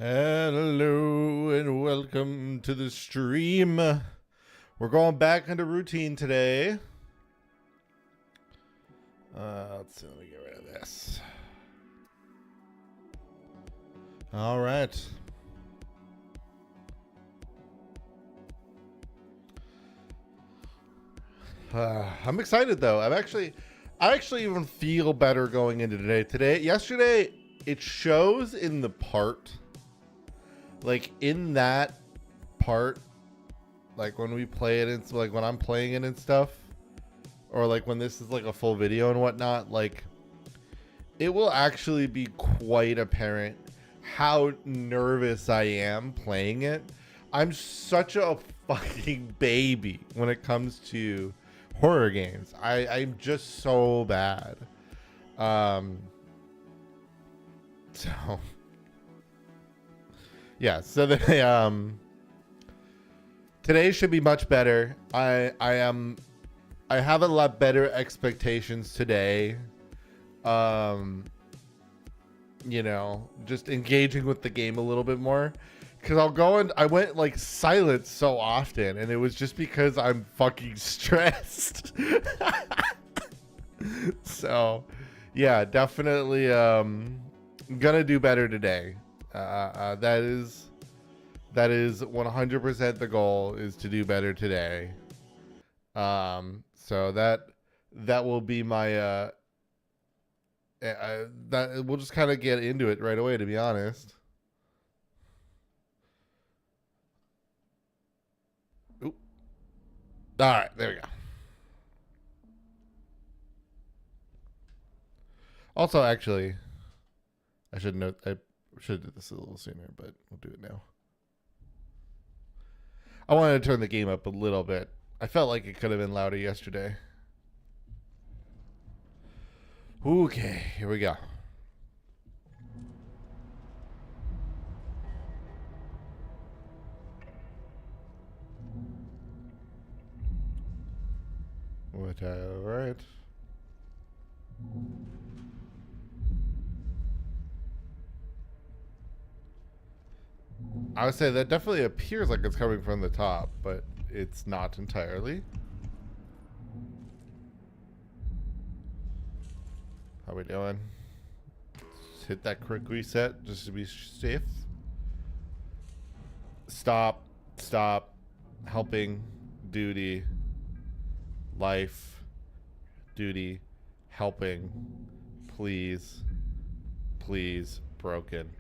Hello and welcome to the stream. We're going back into routine today. Let's see, let me get rid of this. All right. I'm excited though. I actually even feel better going into today. Yesterday, it shows in the part. Like in that part, like when we play it, it's like when I'm playing it and stuff, or like when this is like a full video and whatnot, like it will actually be quite apparent how nervous I am playing it. I'm such a fucking baby when it comes to horror games. I'm just so bad. So yeah, so today should be much better. I have a lot better expectations today. You know, just engaging with the game a little bit more. Cause I went like silent so often, and it was just because I'm fucking stressed. So yeah, definitely gonna do better today. That is 100% the goal, is to do better today. So that will be my that we'll just kind of get into it right away, to be honest. Oop. All right, there we go. Also, actually, I should note I should have did this a little sooner, but we'll do it now. I wanted to turn the game up a little bit. I felt like it could have been louder yesterday. Okay, here we go. All right. I would say that definitely appears like it's coming from the top, but it's not entirely. How we doing? Let's hit that quick reset just to be safe. Stop. Helping. Duty. Life. Duty. Helping. Please. Broken.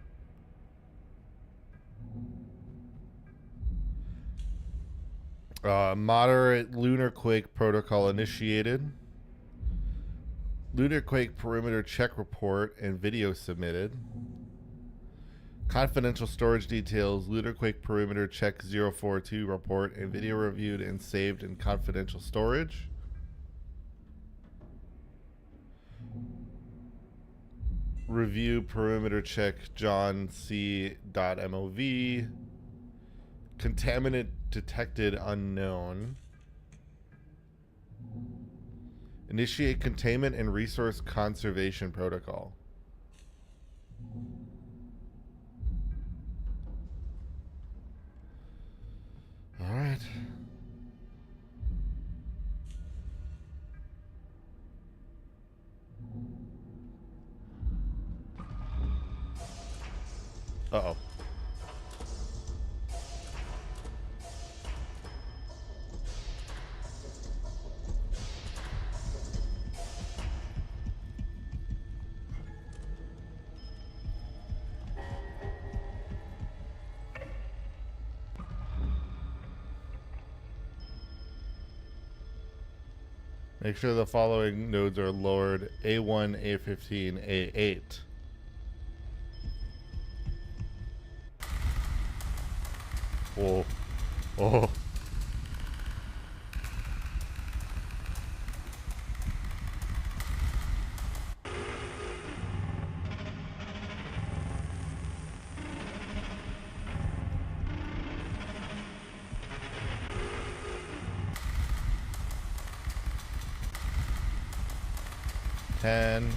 Moderate lunar quake protocol initiated. Lunar quake perimeter check report and video submitted. Confidential storage details. Lunar quake perimeter check 042 report and video reviewed and saved in confidential storage. Review perimeter check John C.mov. Contaminant detected unknown. Initiate containment and resource conservation protocol. All right. Uh-oh. Make sure the following nodes are lowered: A1, A15, A8. Oh. Oh. $10,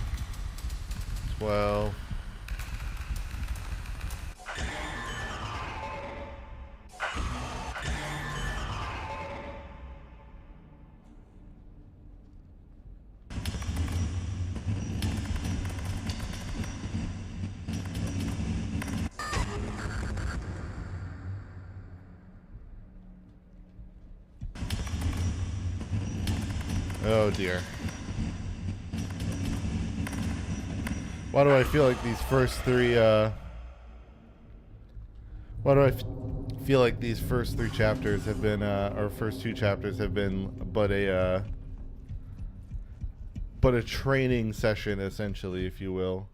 $12. Oh dear. Why do I feel like these first three, why do I feel like these first three chapters have been, or first two chapters have been but a training session, essentially, if you will.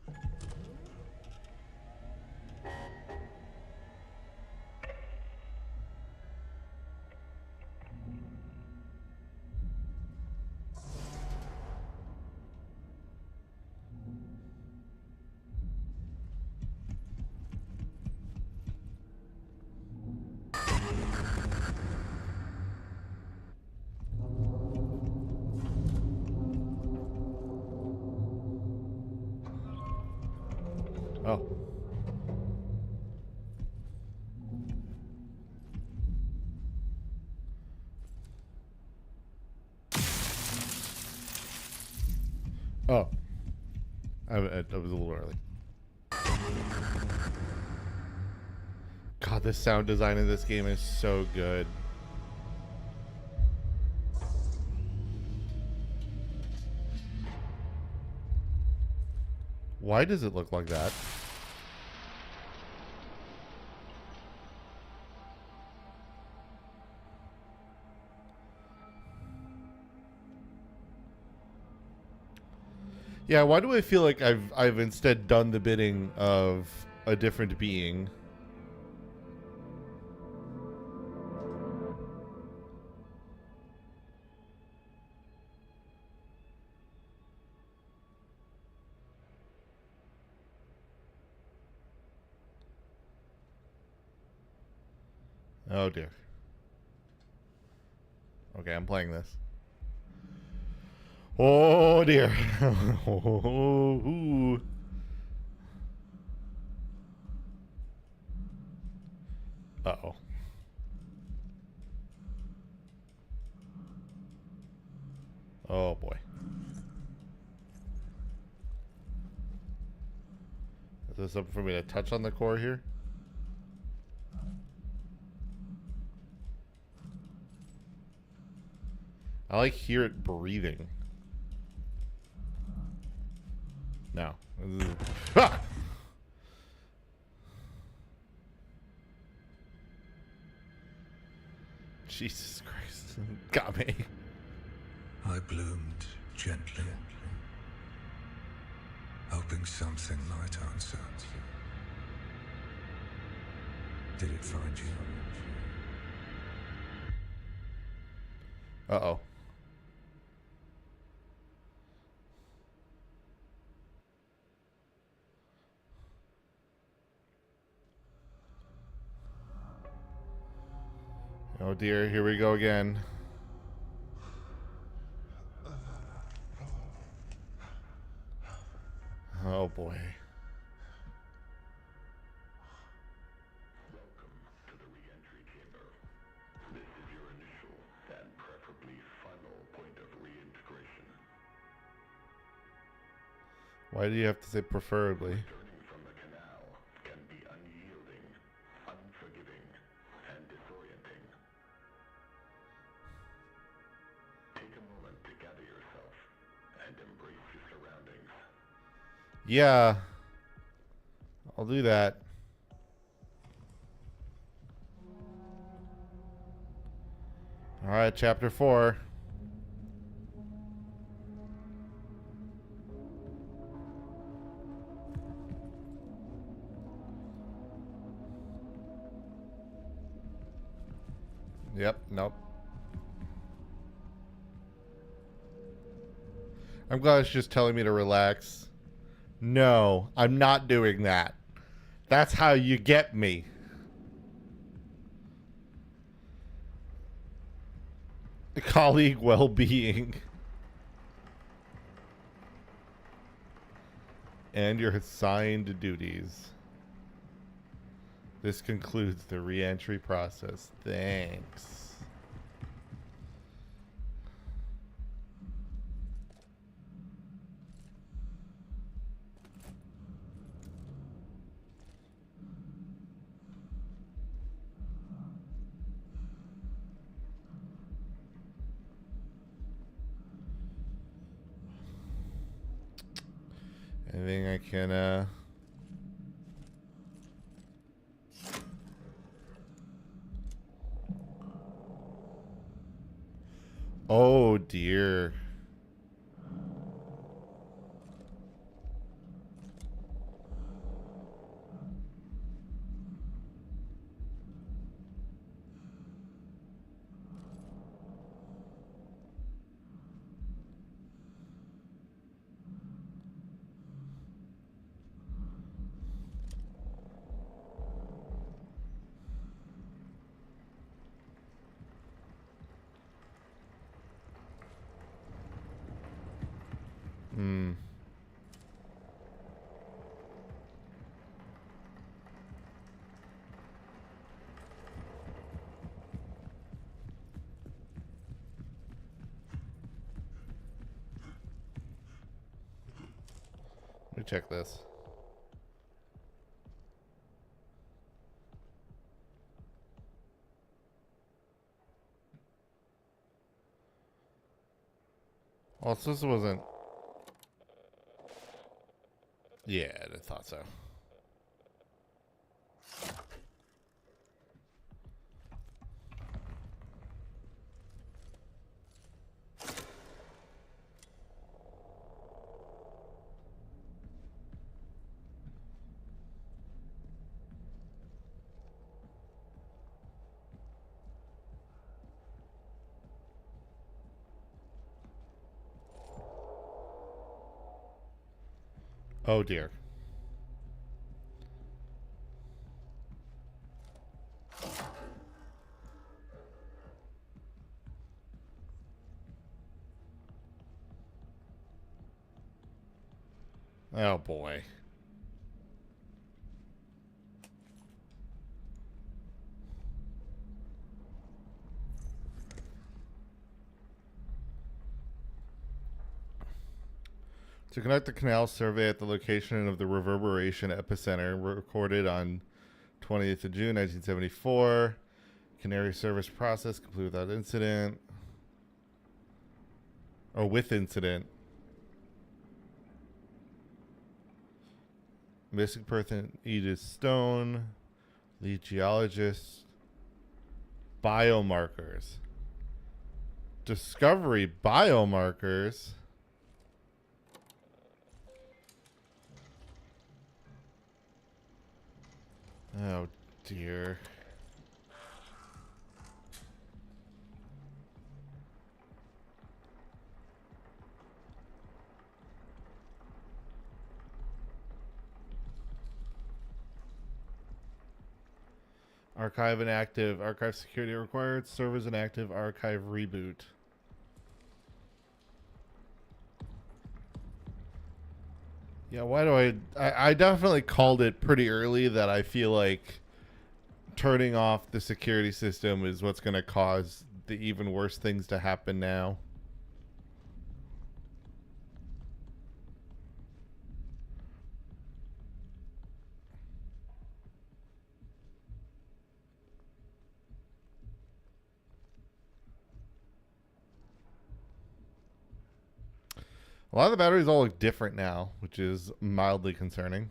Oh. Oh. I was a little early. God, the sound design in this game is so good. Why does it look like that? Yeah, why do I feel like I've instead done the bidding of a different being? Oh dear. Okay, I'm playing this. Oh dear. Ooh. Uh-oh. Oh boy. Is there something for me to touch on the core here? I like hear it breathing. No. Ah! Jesus Christ. Got me. I bloomed gently, hoping something might answer. Did it find you? Uh-oh. Oh dear, here we go again. Oh boy. Welcome to the re-entry chamber. This is your initial and preferably final point of reintegration. Why do you have to say preferably? Returning from the canal can be unyielding, unforgiving, and disorienting. Take a moment to gather yourself and embrace your surroundings. Yeah. I'll do that. Alright, chapter 4. Yep, nope. I'm glad it's just telling me to relax. No, I'm not doing that. That's how you get me. Colleague well-being. And your assigned duties. This concludes the re-entry process. Thanks. Anything I can, Oh, dear. Hmm. Let me check this. Also, this wasn't. Yeah, I thought so. Oh, dear. Oh, boy. To conduct the canal survey at the location of the reverberation epicenter recorded on 20th of June, 1974. Canary service process complete without incident. Or with incident. Missing person Edith Stone. Lead geologist. Biomarkers. Discovery biomarkers. Oh, dear. Archive inactive. Archive security required. Servers inactive. Archive reboot. Yeah, why do I definitely called it pretty early that I feel like turning off the security system is what's going to cause the even worse things to happen now. A lot of the batteries all look different now, which is mildly concerning.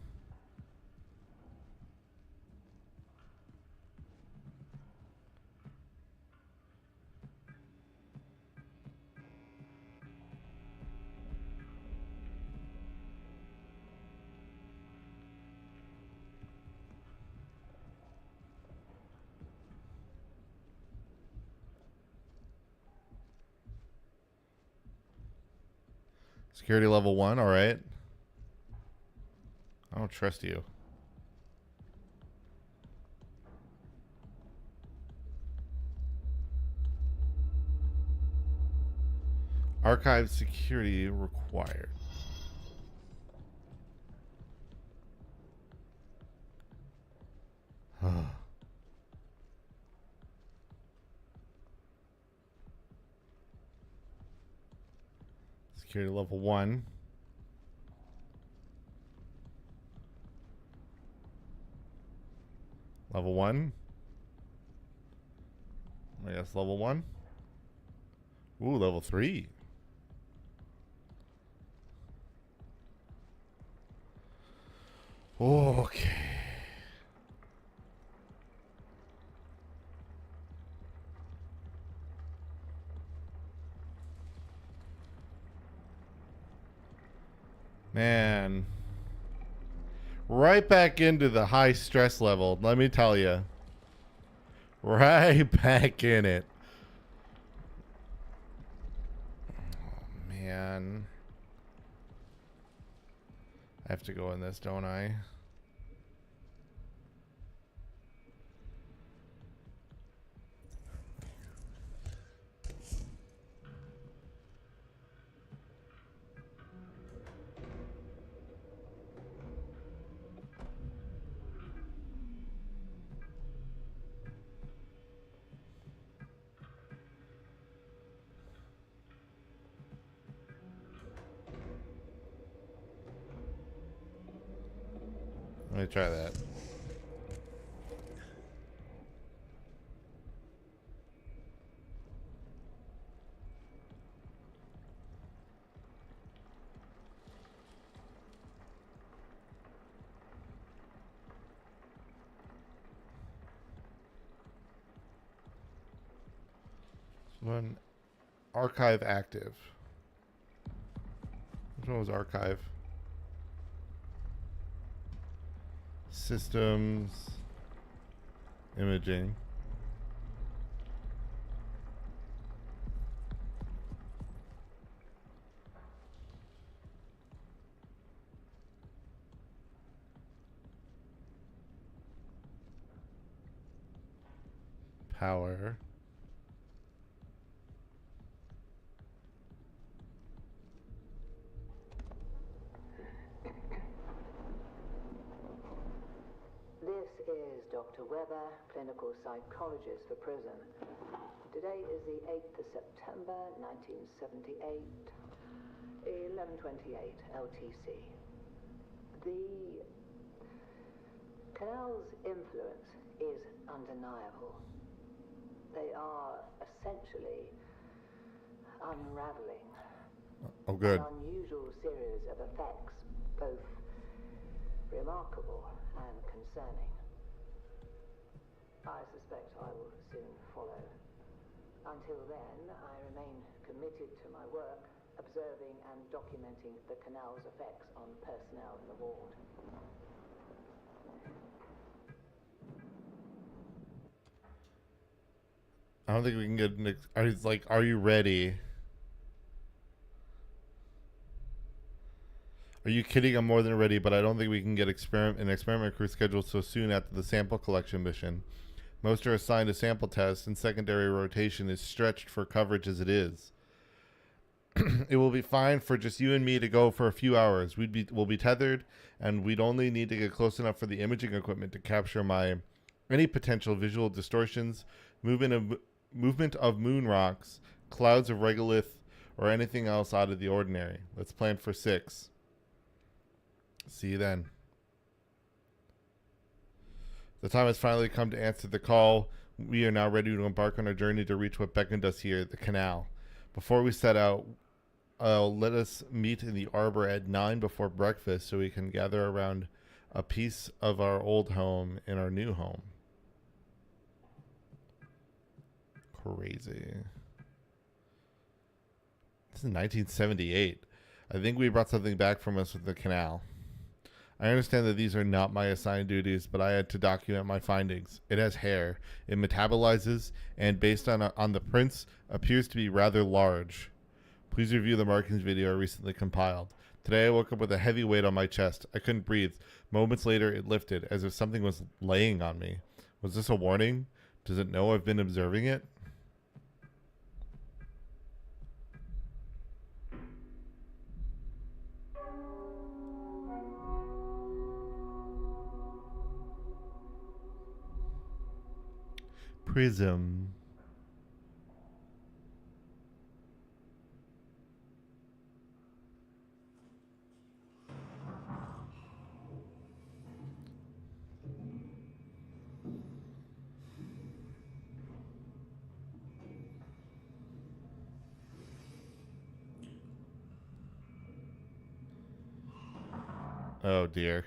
Security level 1, all right. I don't trust you. Archive security required. Security level 1. Level 1. I guess level 1. Ooh, level 3. Okay. Man. Right back into the high stress level, let me tell you. Right back in it. Oh, man. I have to go in this, don't I? Let me try that. One archive active. Which one was archive? Systems. Imaging. Power. This is Dr. Weber, clinical psychologist for prison. Today is the 8th of September, 1978, 11:28 LTC. The canal's influence is undeniable. They are essentially unraveling Oh, good. an unusual series of effects, both remarkable and concerning. I suspect I will soon follow. Until then, I remain committed to my work, observing and documenting the canal's effects on personnel in the ward. I don't think we can get. He's like, "Are you ready?" Are you kidding? I'm more than ready, but I don't think we can get an experiment crew scheduled so soon after the sample collection mission. Most are assigned to sample tests, and secondary rotation is stretched for coverage as it is. It will be fine for just you and me to go for a few hours. We'll be tethered, and we'd only need to get close enough for the imaging equipment to capture any potential visual distortions, movement of moon rocks, clouds of regolith, or anything else out of the ordinary. Let's plan for 6. See you then. The time has finally come to answer the call. We are now ready to embark on our journey to reach what beckoned us here, the canal. Before we set out, let us meet in the arbor at 9 before breakfast so we can gather around a piece of our old home in our new home. Crazy. This is 1978. I think we brought something back from us with the canal. I understand that these are not my assigned duties, but I had to document my findings. It has hair. It metabolizes, and based on the prints, appears to be rather large. Please review the markings video I recently compiled. Today I woke up with a heavy weight on my chest. I couldn't breathe. Moments later, it lifted, as if something was laying on me. Was this a warning? Does it know I've been observing it? Prism. Oh dear.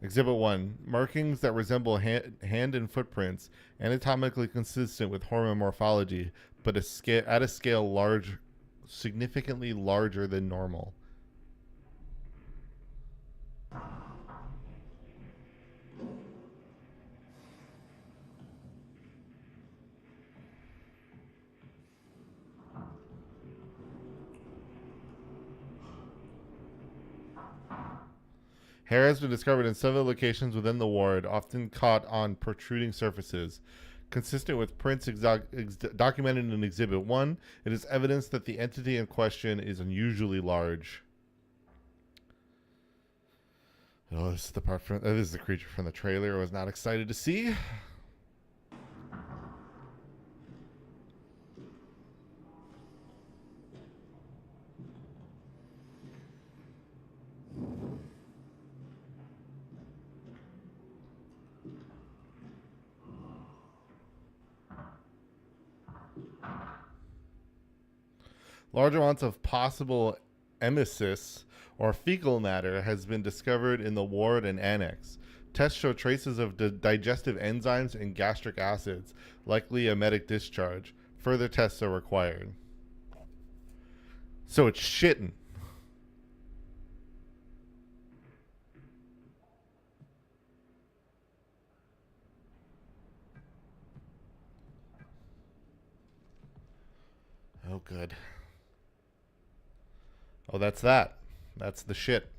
Exhibit 1. Markings that resemble hand and footprints, anatomically consistent with hormone morphology, but at a scale significantly larger than normal. Hair has been discovered in several locations within the ward, often caught on protruding surfaces. Consistent with prints documented in Exhibit 1, it is evidence that the entity in question is unusually large. Oh, this is the part from, this is the creature from the trailer I was not excited to see. Large amounts of possible emesis or fecal matter has been discovered in the ward and annex. Tests show traces of digestive enzymes and gastric acids, likely emetic discharge. Further tests are required. So it's shitting. Oh, good. Oh, that's that. That's the shit.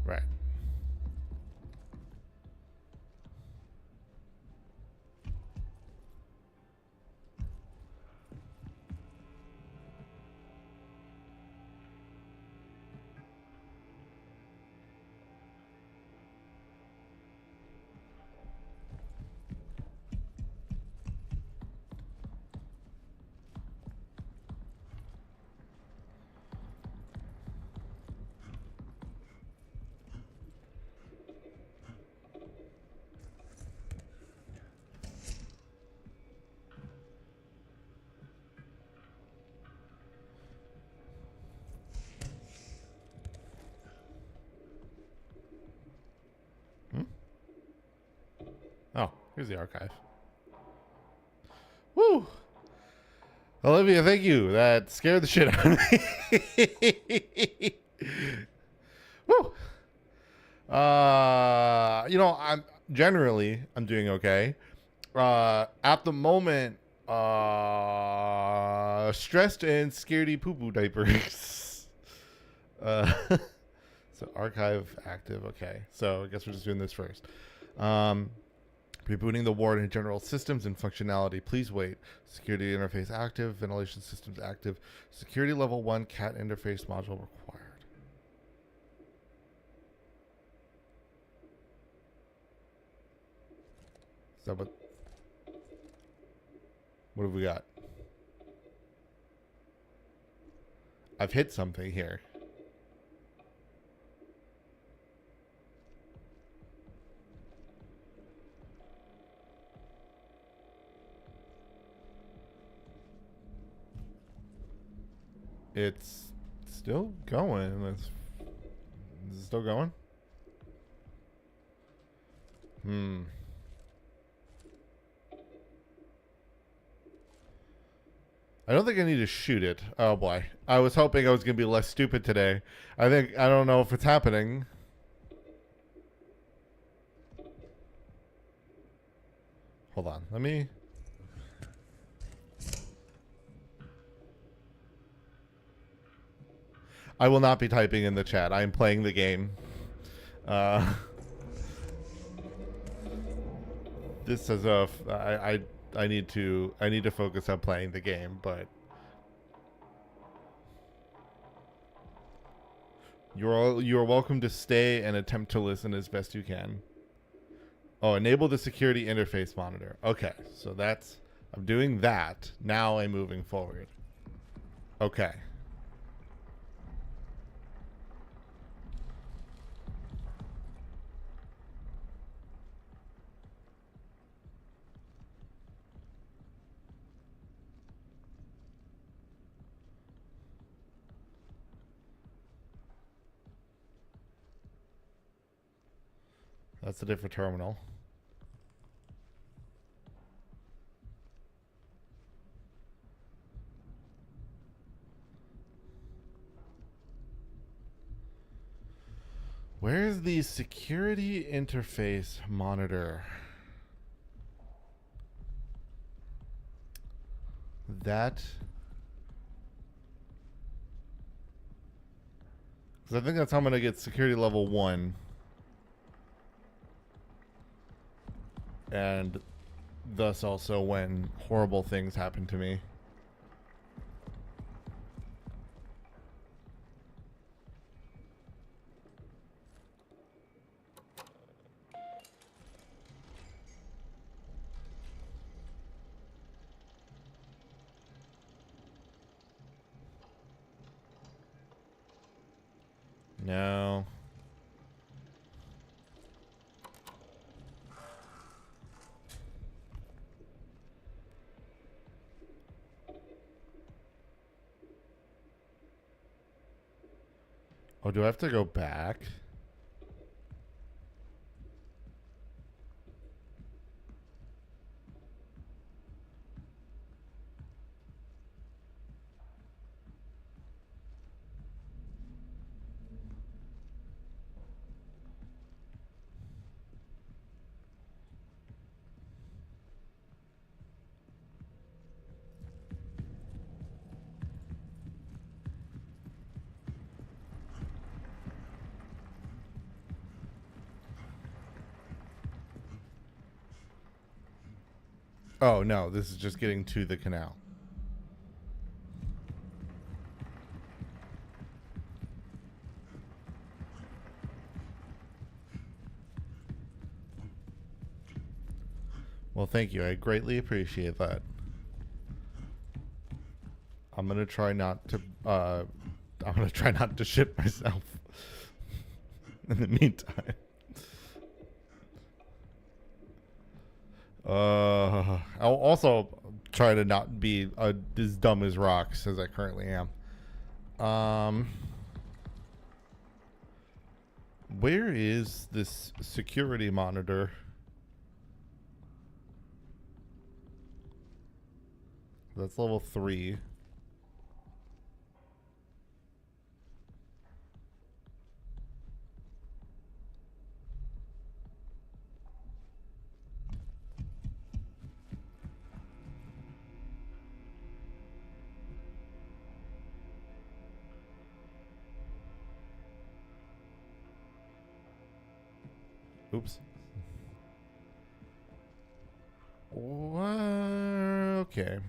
Right. Oh, here's the archive. Woo! Olivia, thank you. That scared the shit out of me. Woo! You know, I'm doing okay. At the moment, stressed and scaredy poo-poo diapers. So archive active. Okay. So I guess we're just doing this first. Rebooting the ward and general systems and functionality. Please wait. Security interface active. Ventilation systems active. Security level 1 CAT interface module required. So, what have we got? I've hit something here. It's still going. Is it still going? I don't think I need to shoot it. Oh boy. I was hoping I was going to be less stupid today. I don't know if it's happening. Hold on. Let me... I will not be typing in the chat. I am playing the game. This is I need to focus on playing the game, but you are welcome to stay and attempt to listen as best you can. Oh, enable the security interface monitor. Okay, so I'm doing that. Now I'm moving forward. Okay. That's a different terminal. Where's the security interface monitor? That... Because I think that's how I'm going to get security level 1. And thus also when horrible things happen to me. No. Oh, do I have to go back? Oh, no, this is just getting to the canal. Well, thank you. I greatly appreciate that. I'm going to try not to, shit myself in the meantime. I'll also try to not be as dumb as rocks as I currently am. Where is this security monitor? That's level 3. Oops. Okay.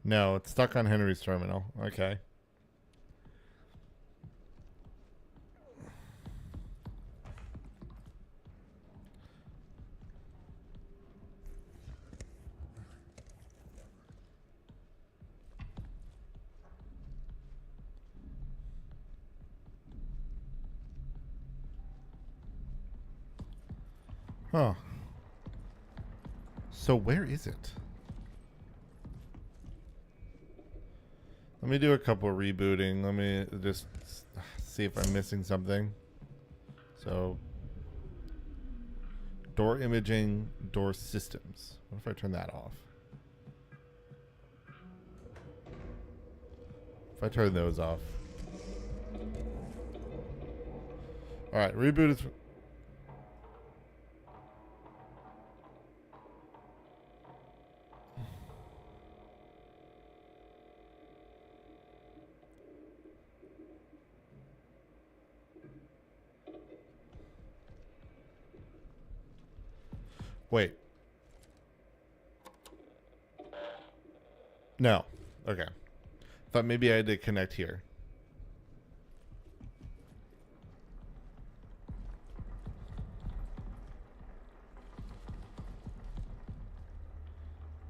No, it's stuck on Henry's terminal. Okay. Huh. So where is it? Let me do a couple of rebooting. Let me just see if I'm missing something. So, door imaging, door systems. What if I turn that off? If I turn those off. Alright, reboot is... Wait. No. Okay. Thought maybe I had to connect here.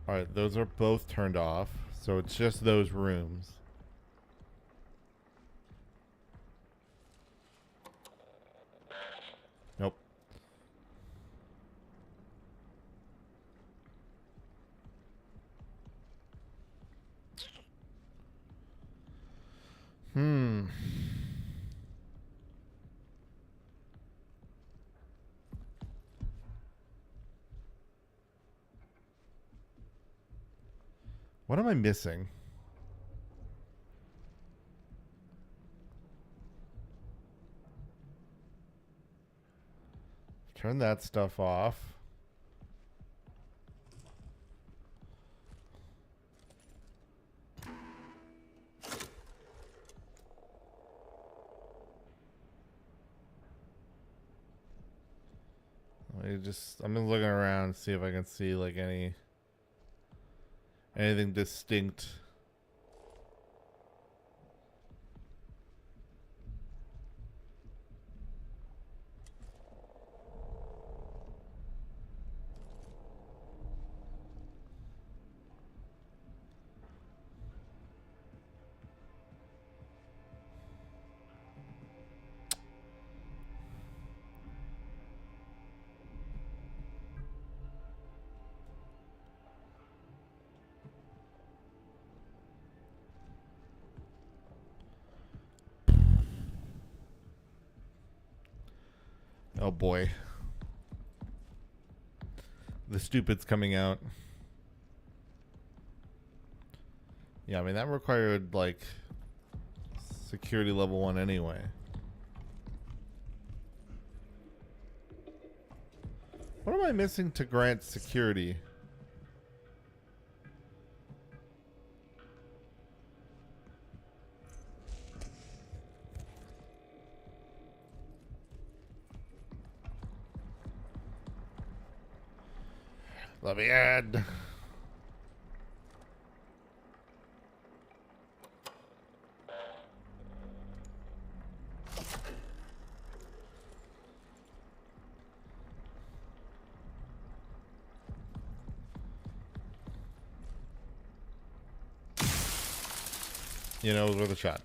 Alright, those are both turned off. So it's just those rooms. What am I missing? Turn that stuff off. I'm just looking around to see if I can see like anything distinct. Oh boy. The stupid's coming out. Yeah, I mean, that required, like, security level 1 anyway. What am I missing to grant security? Let me add. You know, it was worth a shot.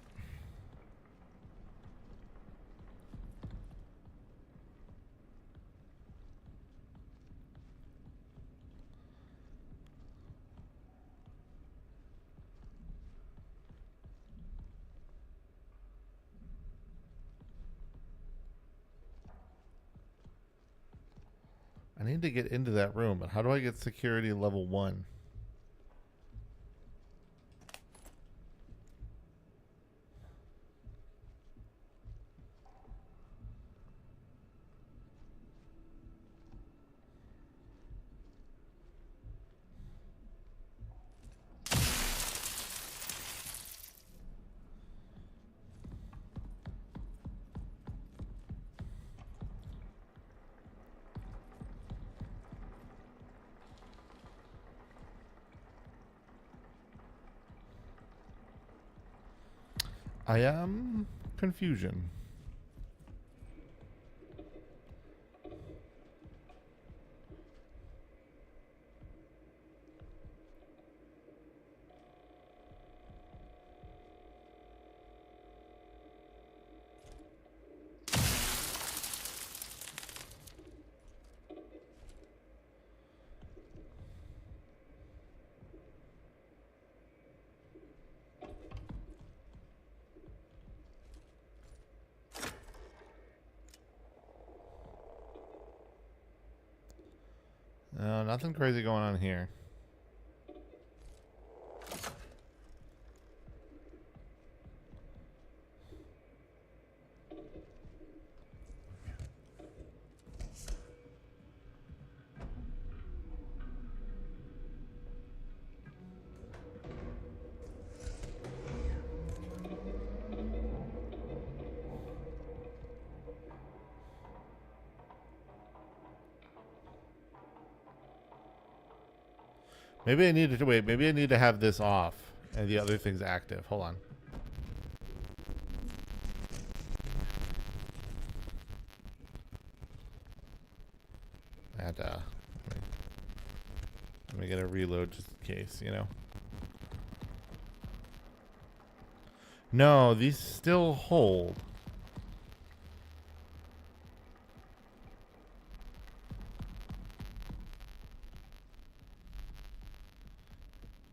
I need to get into that room, but how do I get security level 1? I am confusion. No, nothing crazy going on here. Maybe I need to wait. Maybe I need to have this off and the other thing's active. Hold on. I had to. Let me get a reload just in case, you know. No, these still hold.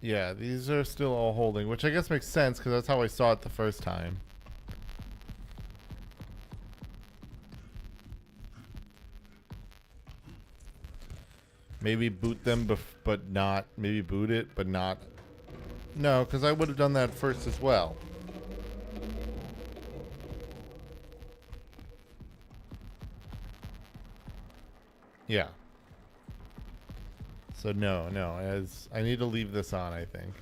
Yeah, these are still all holding, which I guess makes sense because that's how I saw it the first time. Maybe boot them, but not. Maybe boot it, but not No, because I would have done that first as well. Yeah. So no, as I need to leave this on, I think.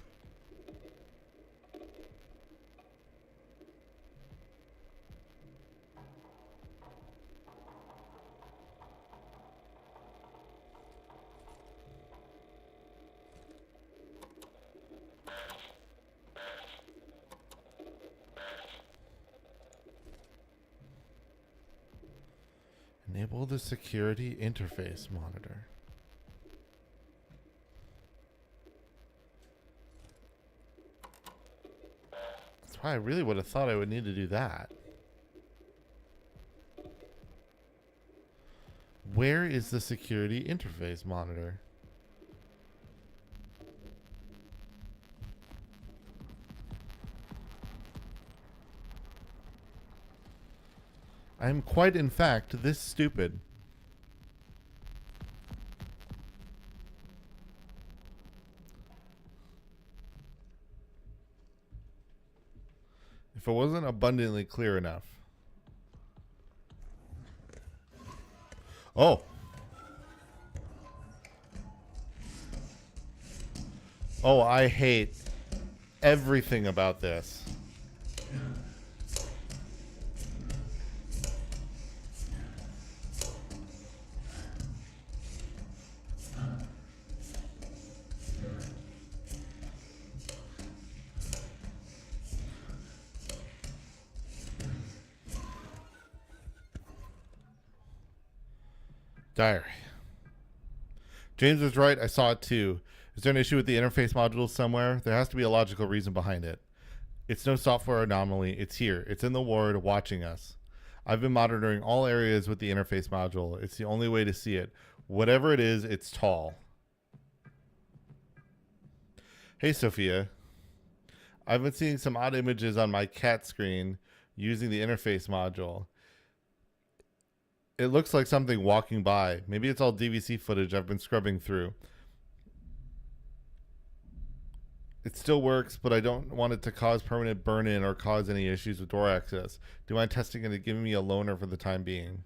Enable the security interface monitor. That's why I really would have thought I would need to do that. Where is the security interface monitor? I am quite, in fact, this stupid. If it wasn't abundantly clear enough. Oh. Oh, I hate everything about this. Diary. James was right. I saw it too. Is there an issue with the interface module somewhere? There has to be a logical reason behind it. It's no software anomaly. It's here. It's in the ward watching us. I've been monitoring all areas with the interface module. It's the only way to see it. Whatever it is, it's tall. Hey, Sophia. I've been seeing some odd images on my cat screen using the interface module. It looks like something walking by. Maybe it's all DVC footage I've been scrubbing through. It still works, but I don't want it to cause permanent burn-in or cause any issues with door access. Do you mind testing it and giving me a loaner for the time being?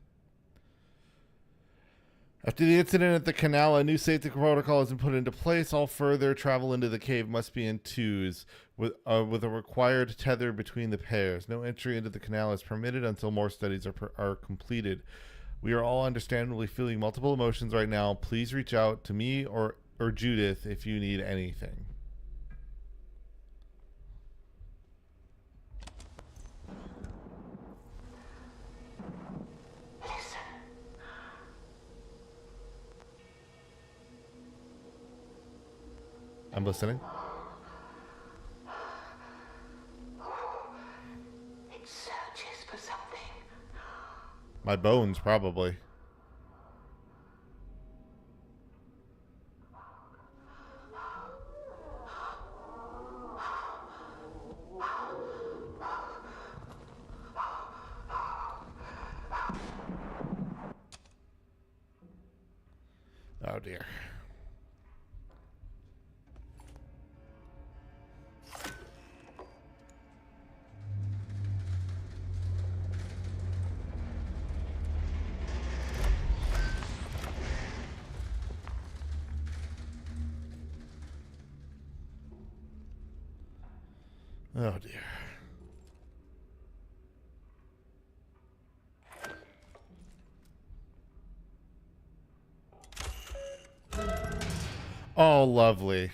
After the incident at the canal, a new safety protocol has been put into place. All further travel into the cave must be in twos, with a required tether between the pairs. No entry into the canal is permitted until more studies are completed. We are all understandably feeling multiple emotions right now. Please reach out to me or Judith if you need anything. I'm listening. It searches for something. My bones, probably. Oh dear. Oh dear. Oh, lovely.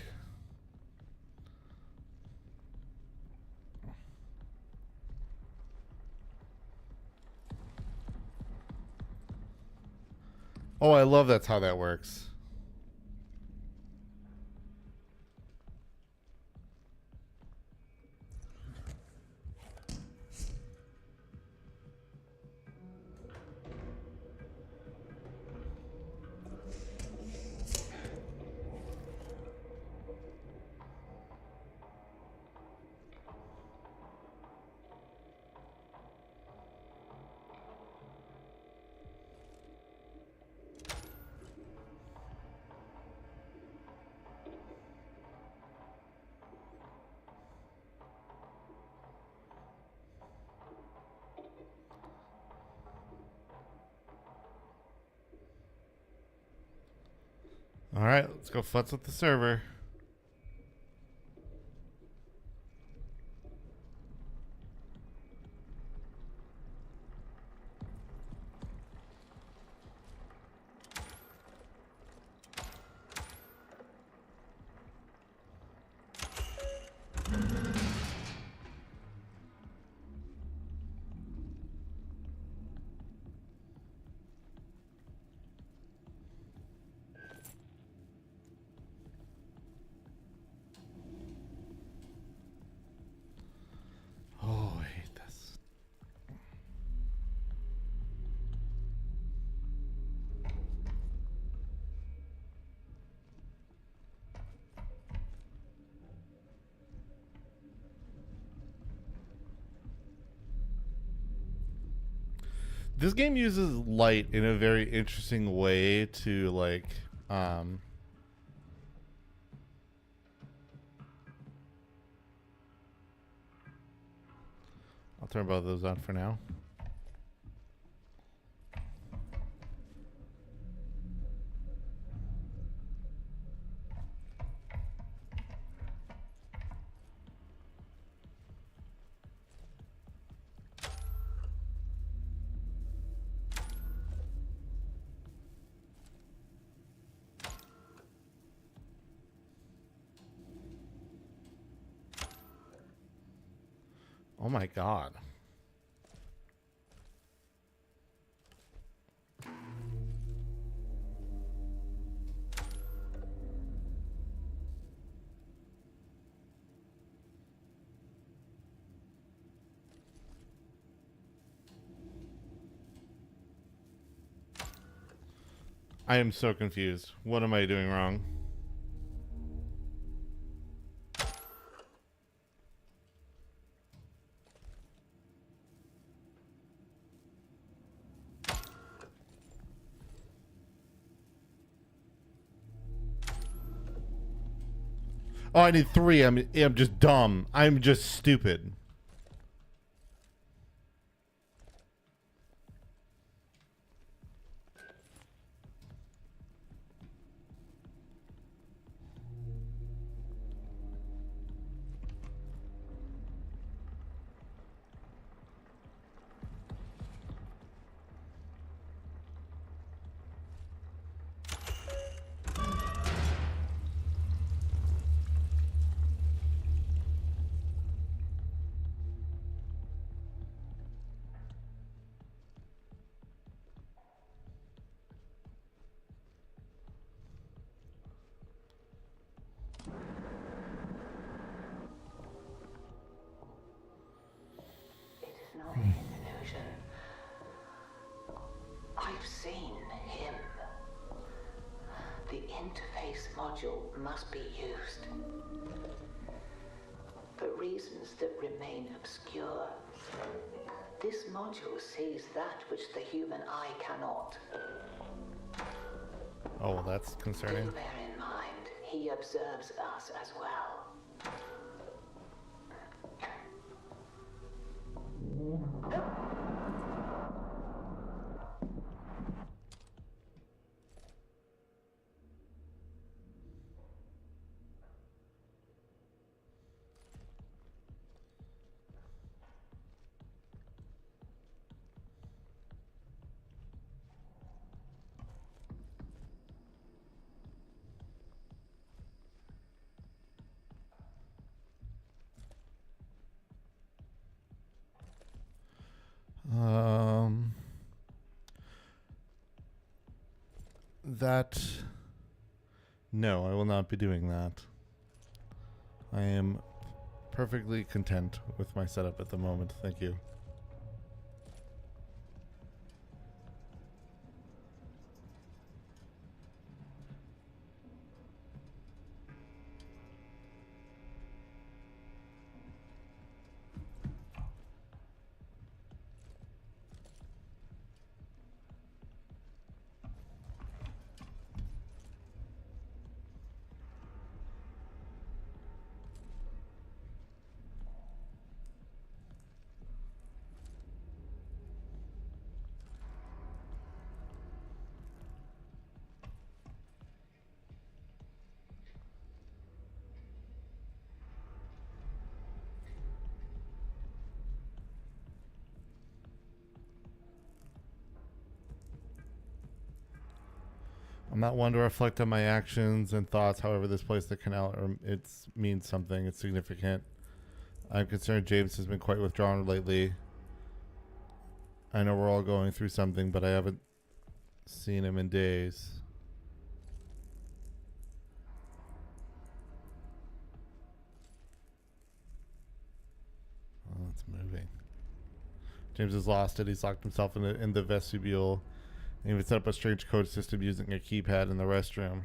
Oh, I love that's how that works. All right, let's go futz with the server. Oh, I hate this. This game uses light in a very interesting way to like I'll turn both of those on for now. Oh my god. I am so confused. What am I doing wrong? Oh, I need 3. I'm just dumb. I'm just stupid. It is not an illusion. I've seen him. The interface module must be used. For reasons that remain obscure. This module sees that which the human eye cannot. Oh, well, that's concerning. Do bear in mind, he observes us as well. That. No, I will not be doing that. I am perfectly content with my setup at the moment. Thank you. I'm not one to reflect on my actions and thoughts. However, this place, the canal, it means something. It's significant. I'm concerned James has been quite withdrawn lately. I know we're all going through something, but I haven't seen him in days. Oh, it's moving. James has lost it. He's locked himself in the vestibule. And even set up a strange code system using a keypad in the restroom.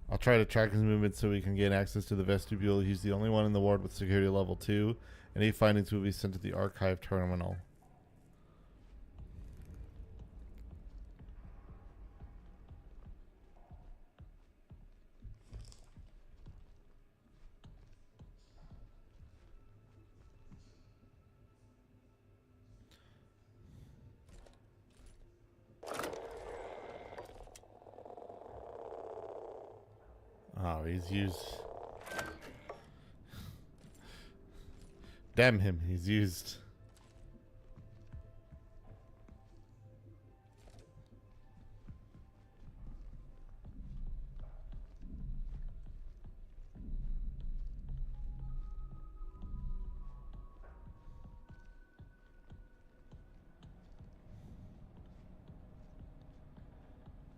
I'll try to track his movements so we can gain access to the vestibule. He's the only one in the ward with security level 2. Any findings will be sent to the archive terminal. Oh, he's used... Damn him, he's used...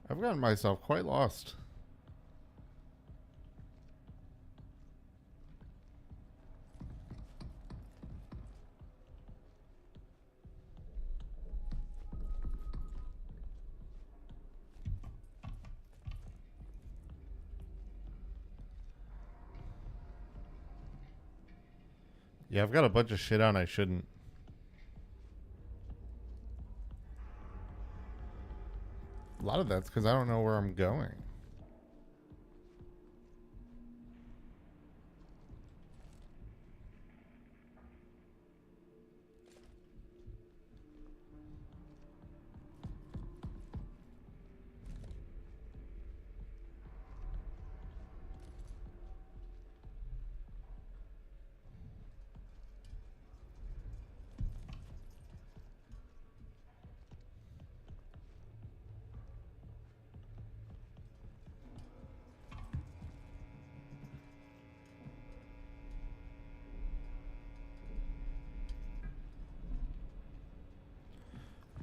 I've gotten myself quite lost. Yeah, I've got a bunch of shit on I shouldn't. A lot of that's because I don't know where I'm going.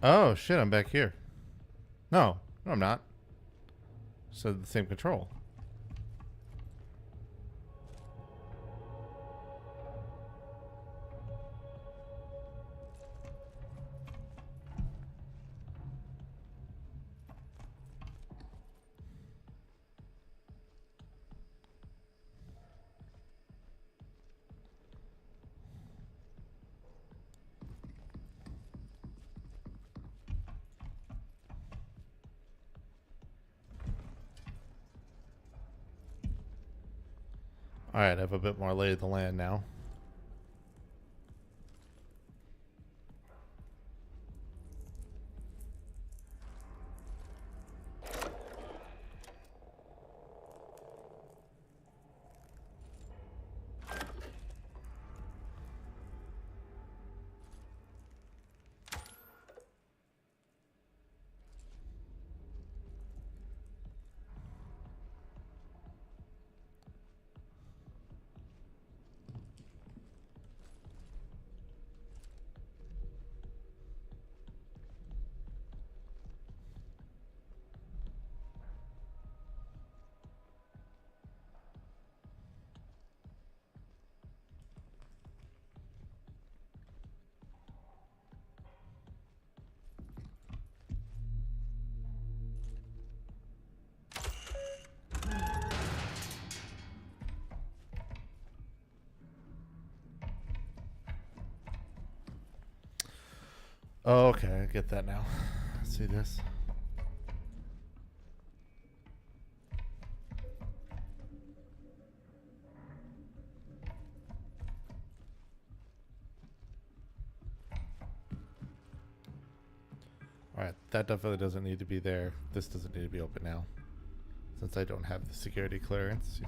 Oh, shit, I'm back here. No, I'm not. So the same control. Alright, I have a bit more lay of the land now. Oh, okay, I get that now. Let's see this. Alright, that definitely doesn't need to be there. This doesn't need to be open now, since I don't have the security clearance.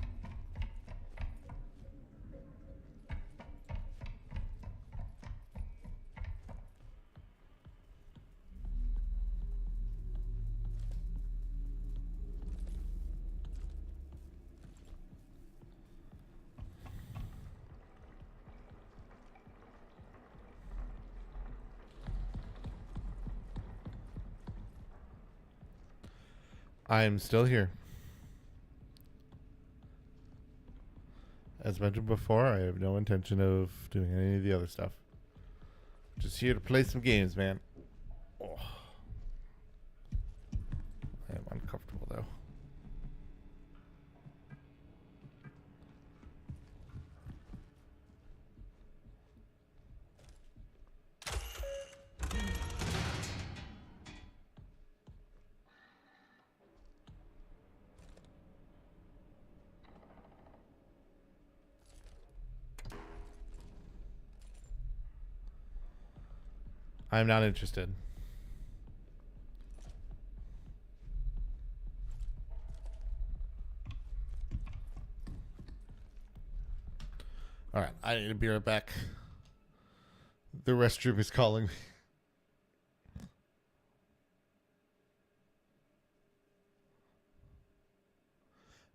I'm still here. As mentioned before, I have no intention of doing any of the other stuff. Just here to play some games, man. Oh. I am uncomfortable, though. I'm not interested. All right, I need to be right back. The restroom is calling me.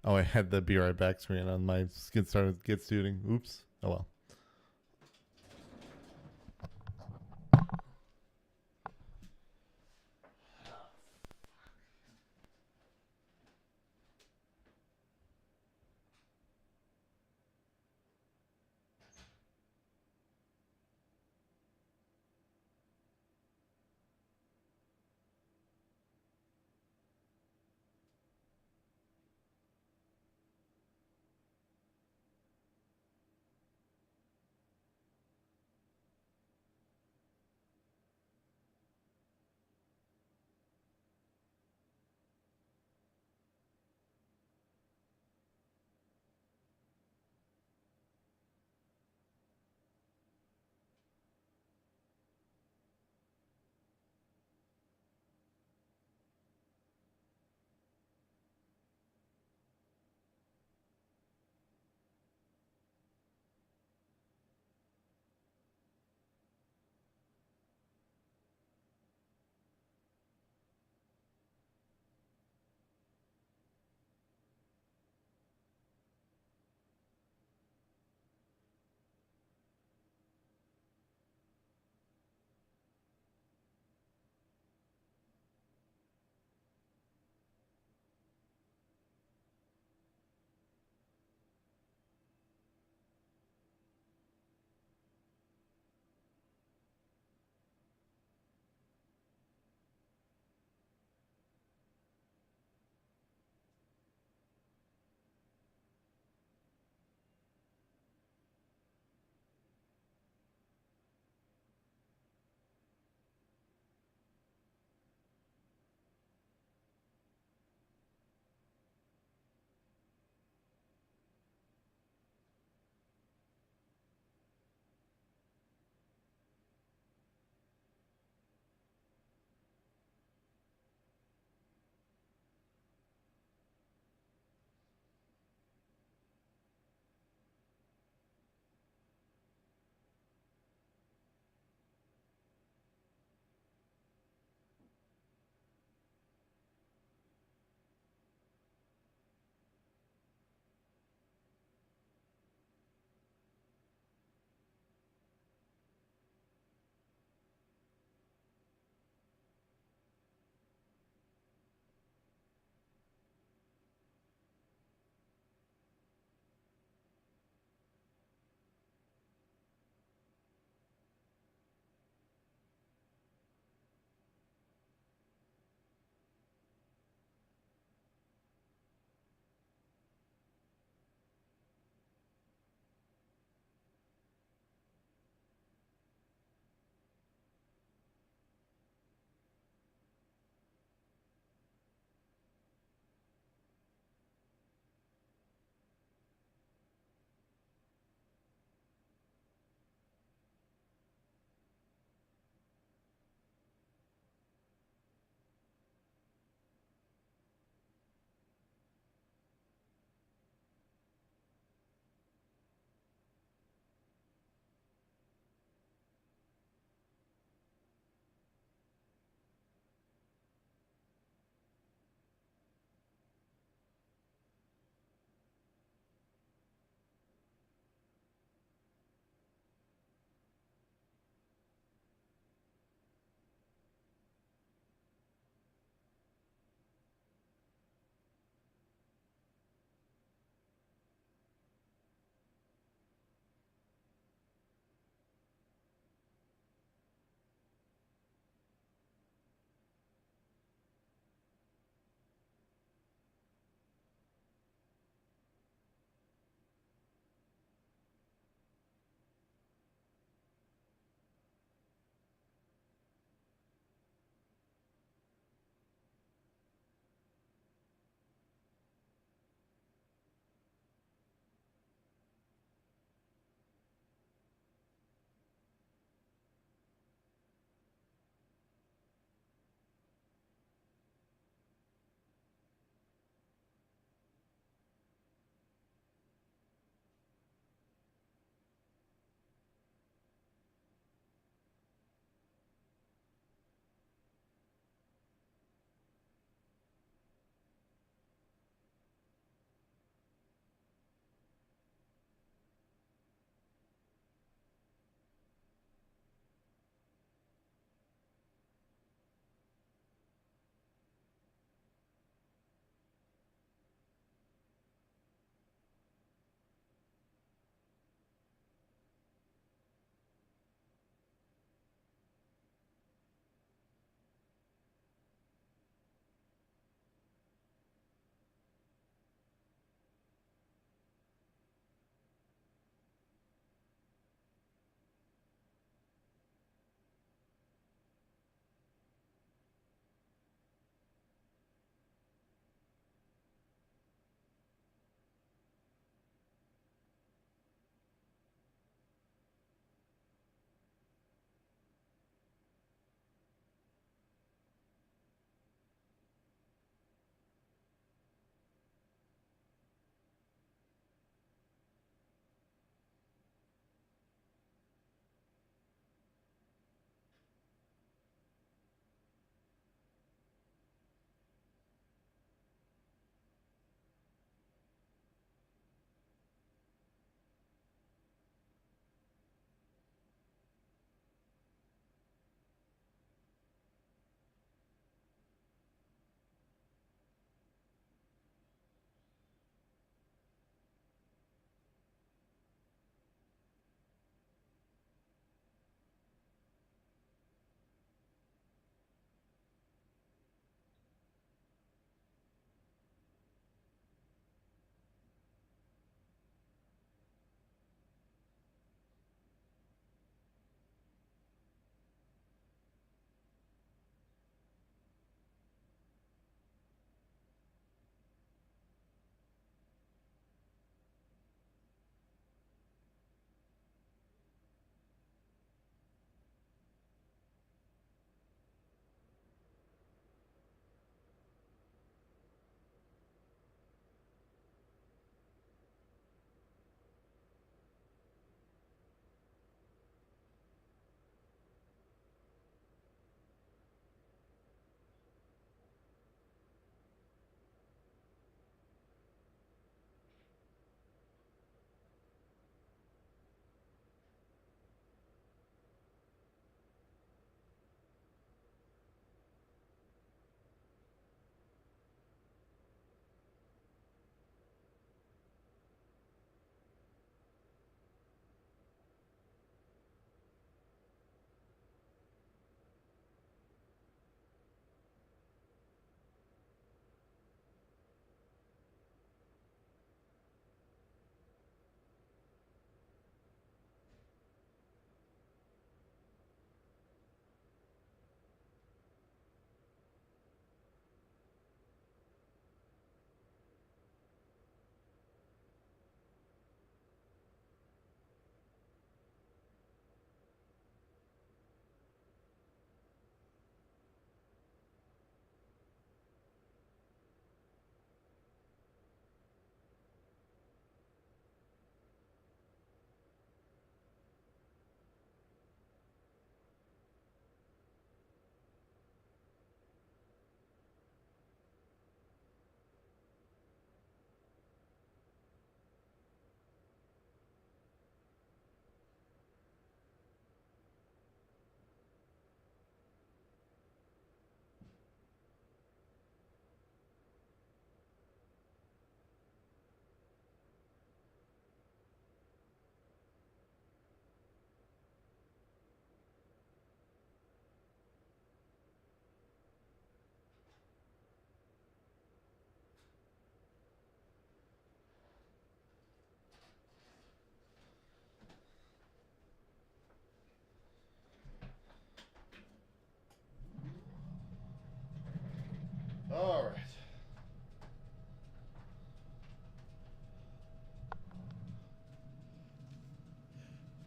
Oh, I had the be right back screen on my skin started get shooting. Oops. Oh well.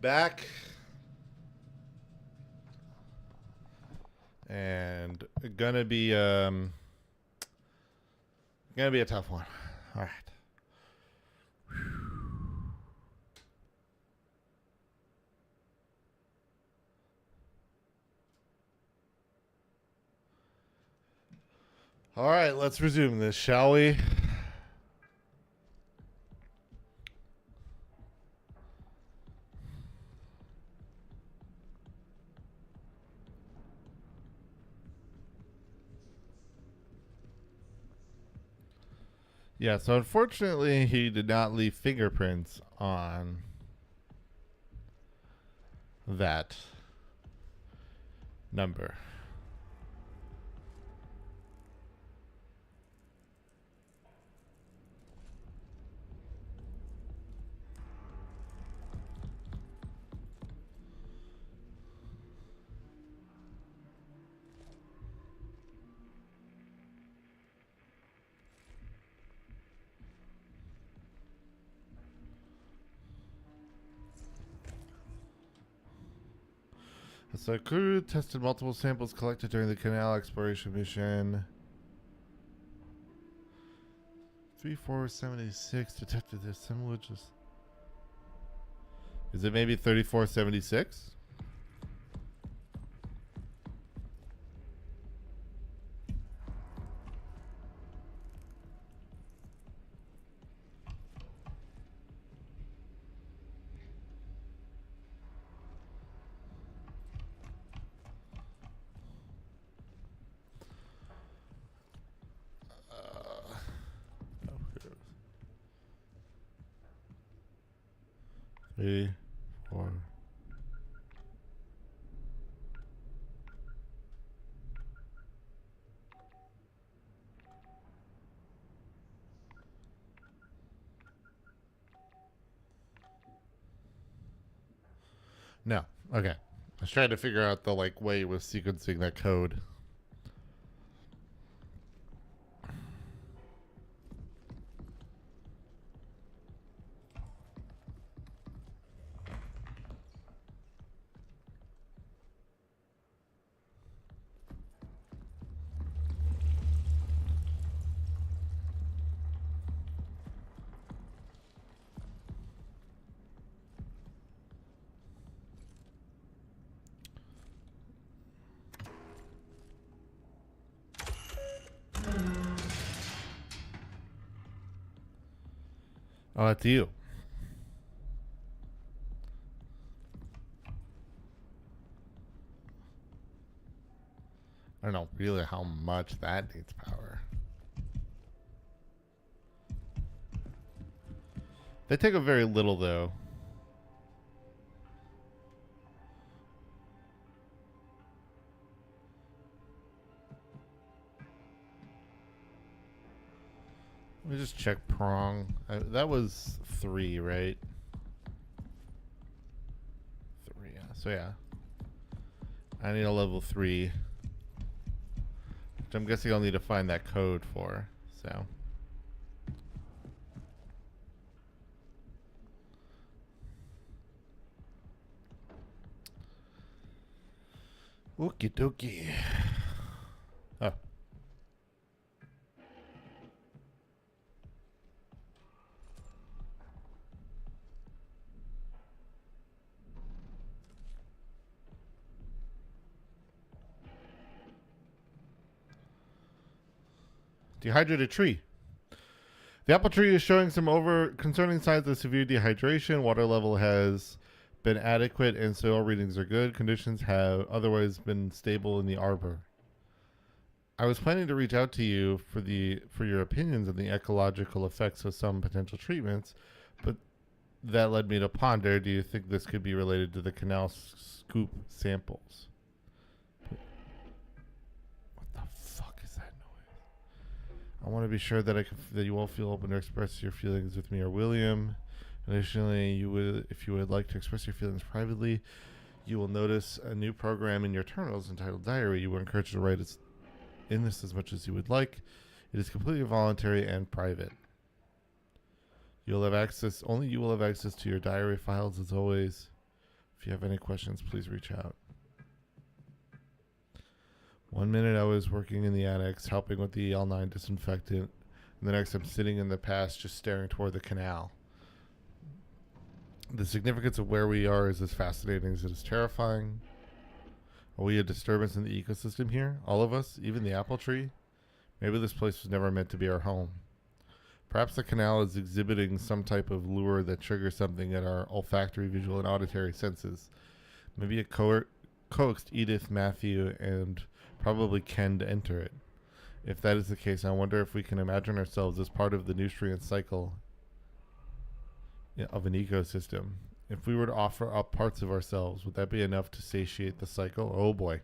Back. And gonna be a tough one. All right. All right, let's resume this, shall we? Yeah, so unfortunately, he did not leave fingerprints on that number. So crew tested multiple samples collected during the canal exploration mission. 3476 detected the assemblages. Is it maybe 3476? Three, four. No. Okay. I was trying to figure out the way it was sequencing that code. Oh, that's you. I don't know really how much that needs power. They take a very little though. Let me just check prong. That was 3, right? 3, yeah. So yeah. I need a level 3. Which I'm guessing I'll need to find that code for. So. Okie dokie. Oh. Dehydrated tree. The apple tree is showing some concerning signs of severe dehydration. Water level has been adequate and soil readings are good. Conditions have otherwise been stable in the arbor. I was planning to reach out to you for your opinions on the ecological effects of some potential treatments, but that led me to ponder, do you think this could be related to the canal scoop samples? I want to be sure that that you all feel open to express your feelings with me or William. Additionally, if you would like to express your feelings privately, you will notice a new program in your terminals entitled Diary. You are encouraged to write in this as much as you would like. It is completely voluntary and private. Only you will have access to your diary files as always. If you have any questions, please reach out. 1 minute I was working in the annex, helping with the L9 disinfectant, and the next I'm sitting in the past just staring toward the canal. The significance of where we are is as fascinating as it is terrifying. Are we a disturbance in the ecosystem here? All of us? Even the apple tree? Maybe this place was never meant to be our home. Perhaps the canal is exhibiting some type of lure that triggers something in our olfactory, visual, and auditory senses. Maybe it coaxed Edith, Matthew, and probably Ken to enter it. If that is the case, I wonder if we can imagine ourselves as part of the nutrient cycle of an ecosystem. If we were to offer up parts of ourselves, would that be enough to satiate the cycle? Oh boy.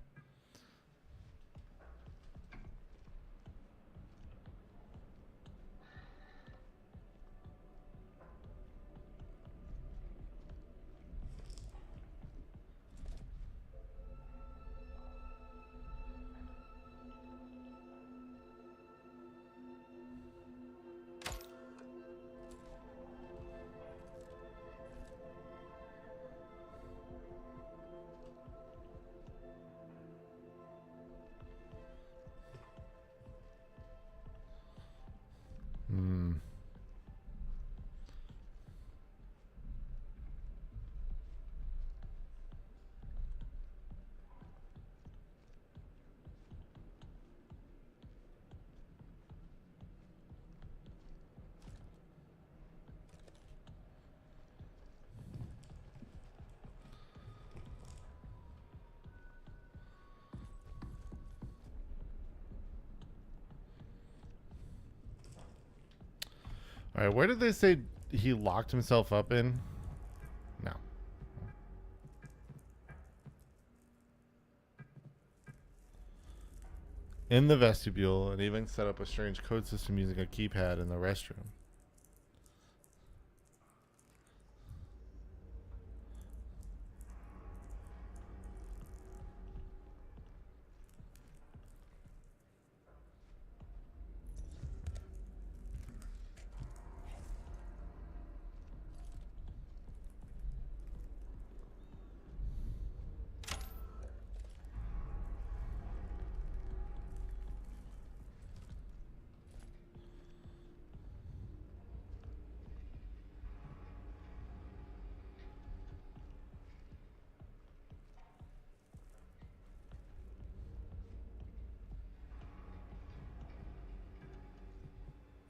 All right, where did they say he locked himself up in? No. In the vestibule, and even set up a strange code system using a keypad in the restroom.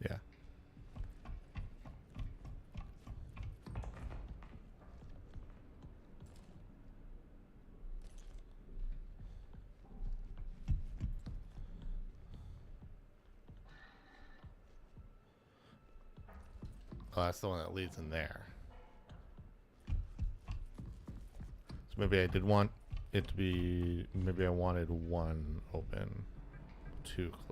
Yeah. Oh, that's the one that leads in there. So maybe I did want it to be, maybe I wanted one open, two closed.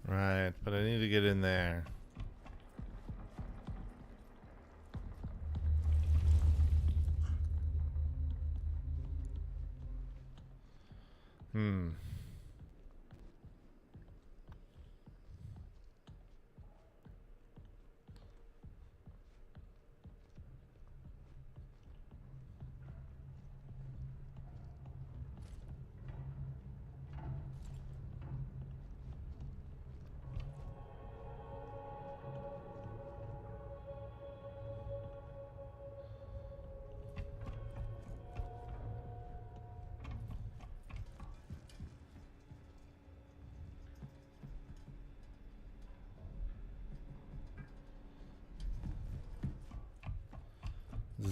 Right, but I need to get in there. Hmm.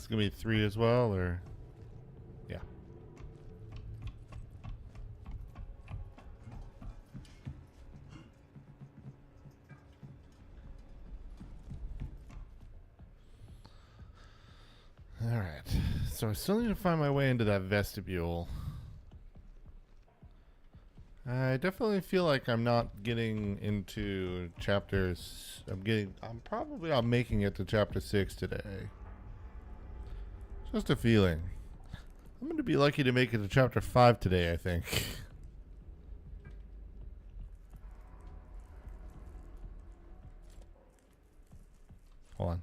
this gonna be 3 as well, or yeah. All right. So I still need to find my way into that vestibule. I definitely feel like I'm not getting into chapters. I'm making it to chapter 6 today. Just a feeling. I'm going to be lucky to make it to chapter 5 today, I think. Hold on.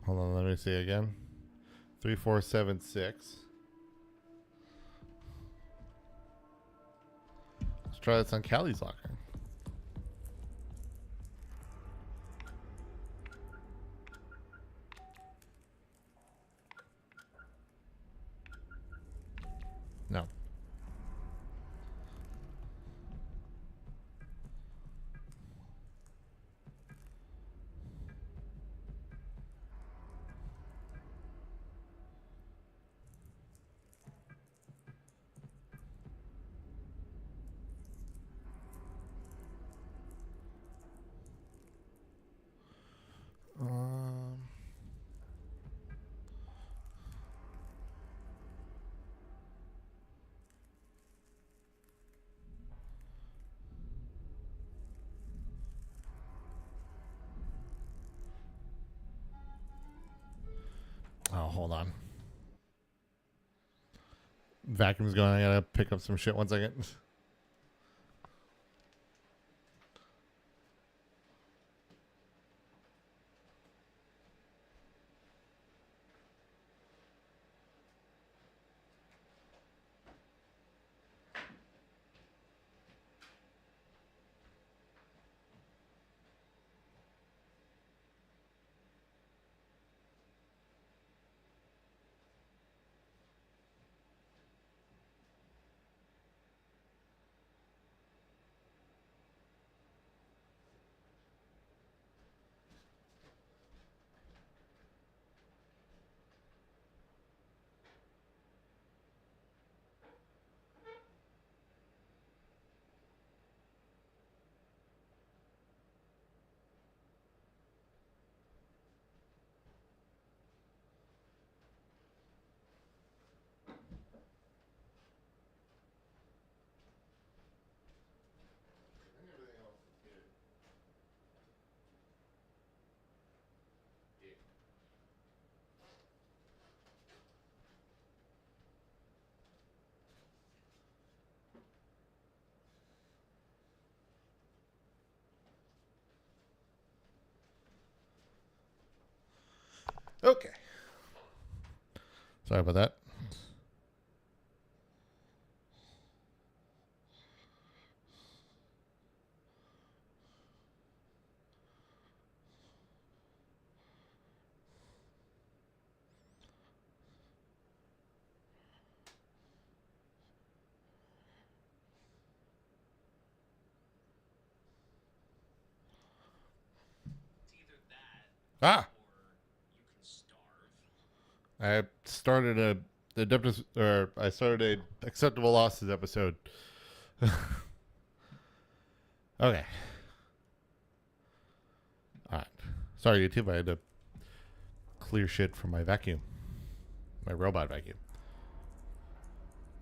Hold on, let me see again. 3476. Let's try this on Callie's locker. No. Um, oh, hold on. Vacuum's going. I gotta pick up some shit. 1 second. Okay. Sorry about that. Ah, I started I started a acceptable losses episode. Okay. All right. Sorry, YouTube. I had to clear shit from my vacuum, my robot vacuum.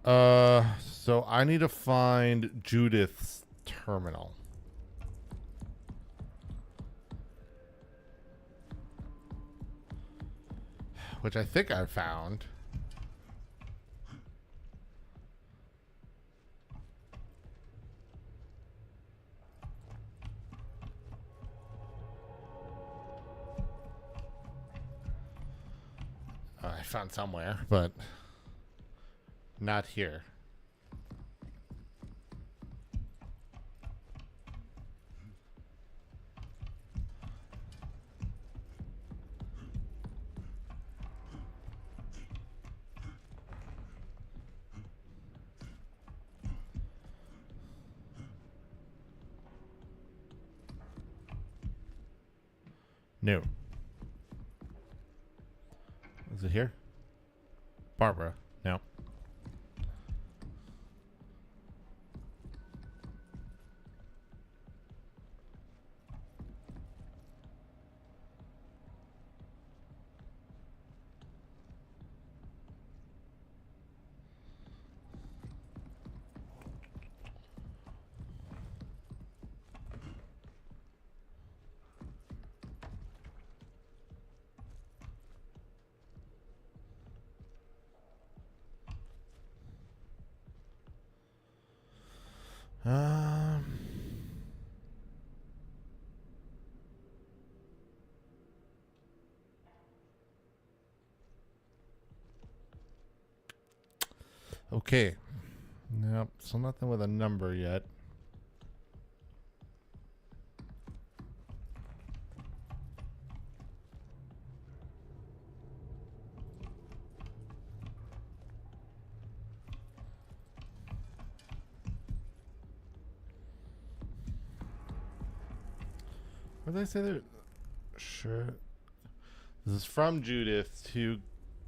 So I need to find Judith's terminal. Which I think I found. I found somewhere, but not here. No. Is it here? Barbara. No. Um. Okay. Nope. So nothing with a number yet. What did I say there? Sure. This is from Judith to,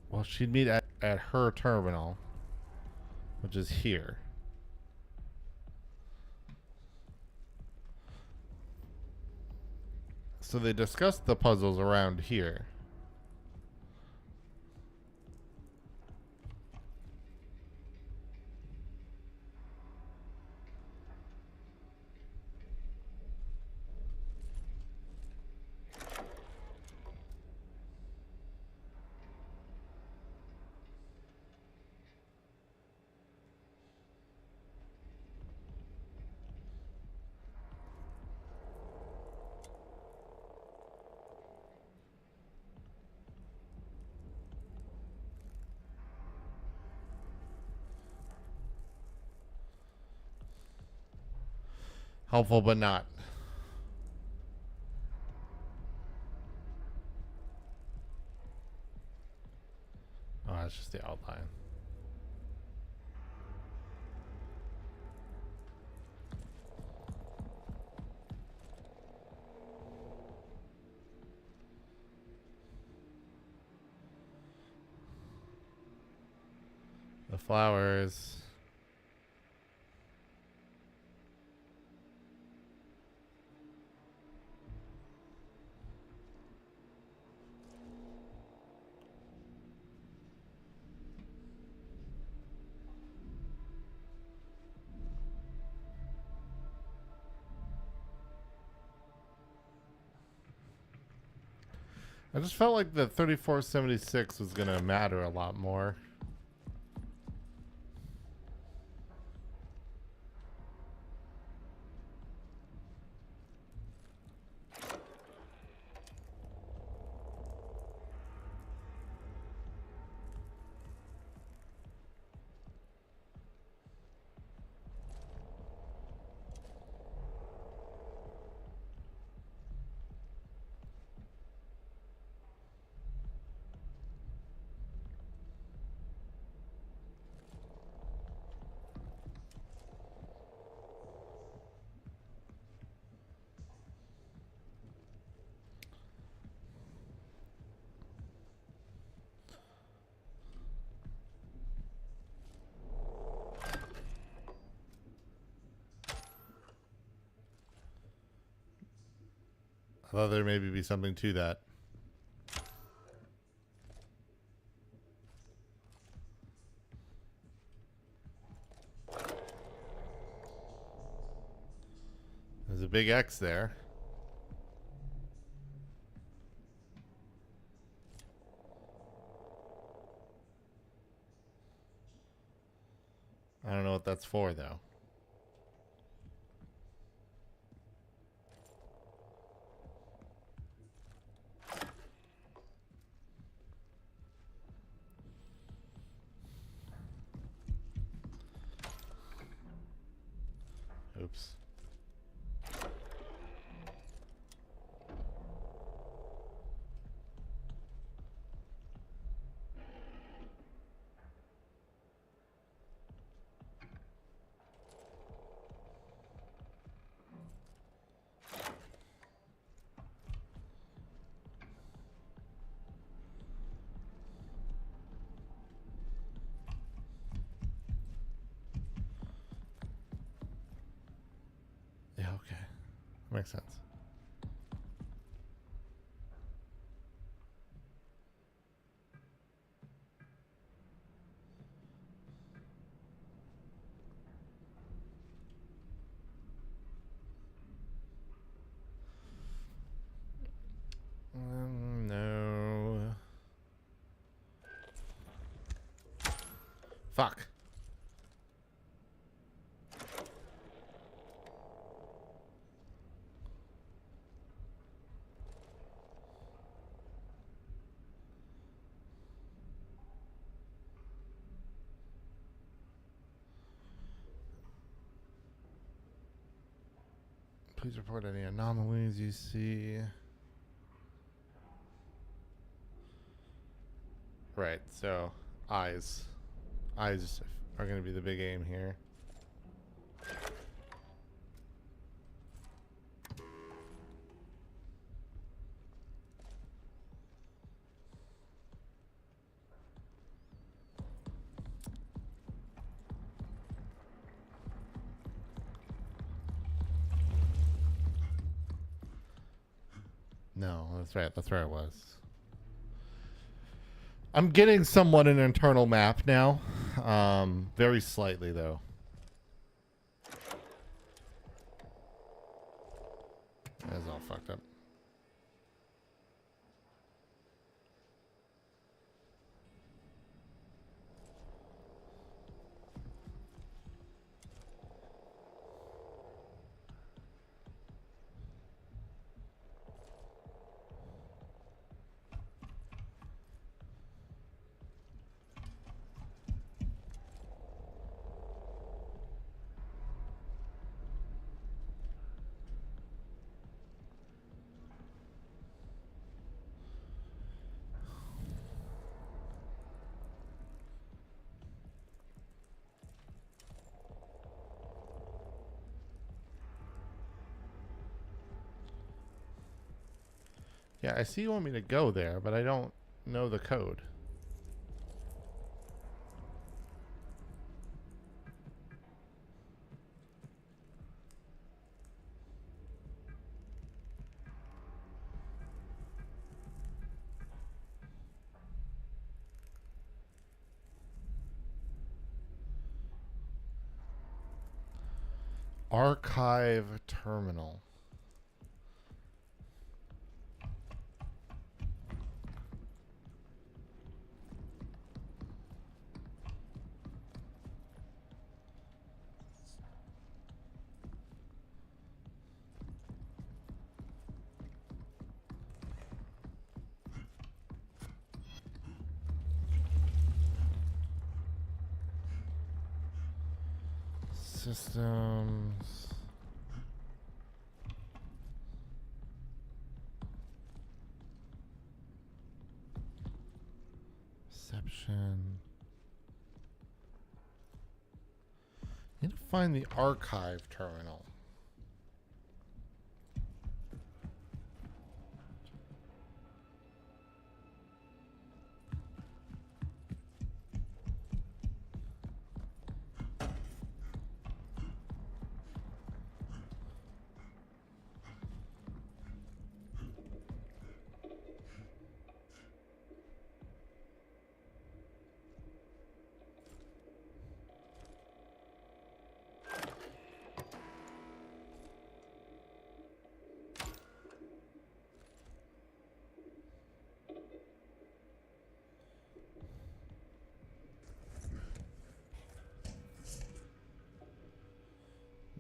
well, she'd meet at her terminal, which is here. So they discussed the puzzles around here. Helpful, but not. Oh, that's just the outline. The flowers. I just felt like the 3476 was going to matter a lot more. I thought there maybe be something to that. There's a big X there. I don't know what that's for, though. Oops. makes sense. No. Fuck. Please report any anomalies you see. Right, so eyes. Eyes are going to be the big aim here. No, that's right. That's where I was. I'm getting somewhat an internal map now. Very slightly, though. That's all fucked up. Yeah, I see you want me to go there, but I don't know the code. Archive terminal. Systems. Reception. Need to find the archive terminal.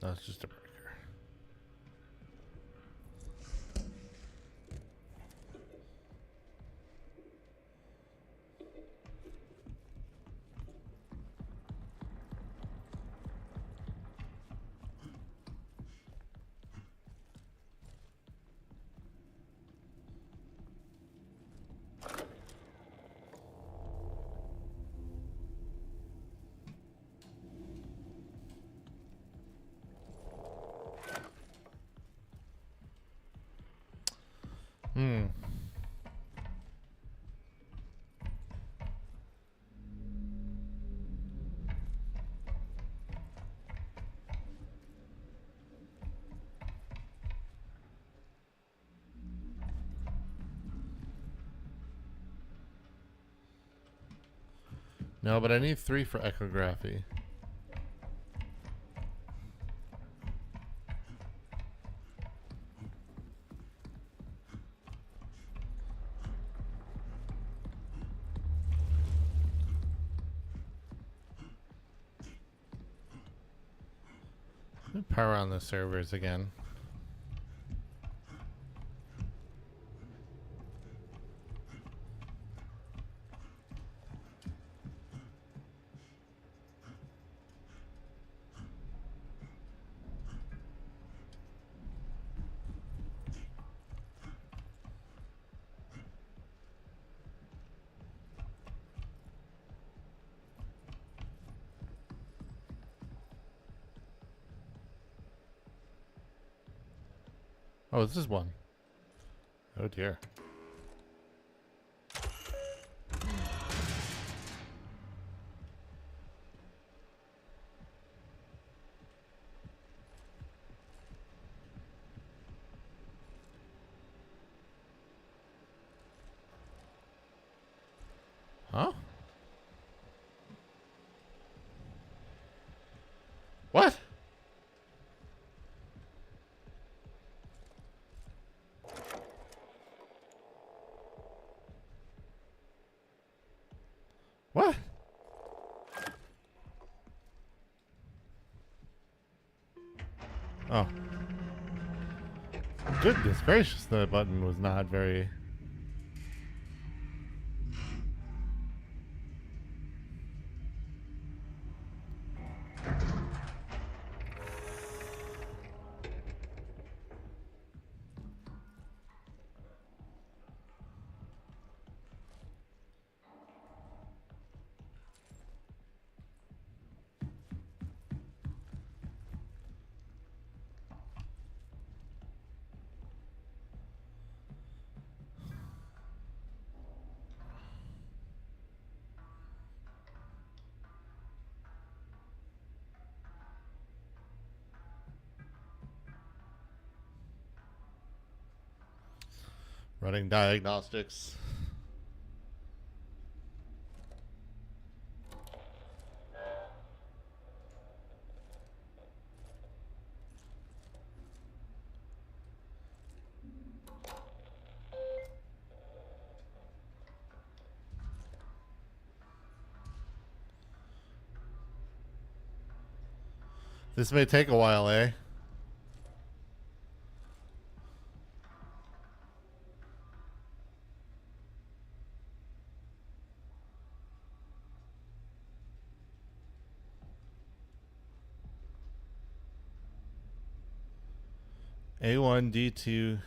No, it's just a breaker. No, but I need 3 for echography. Let me power on the servers again. Oh, this is one. Oh dear. Huh? What? What? Oh. Goodness gracious, the button was not very... Running diagnostics. This may take a while, eh? A1, D2.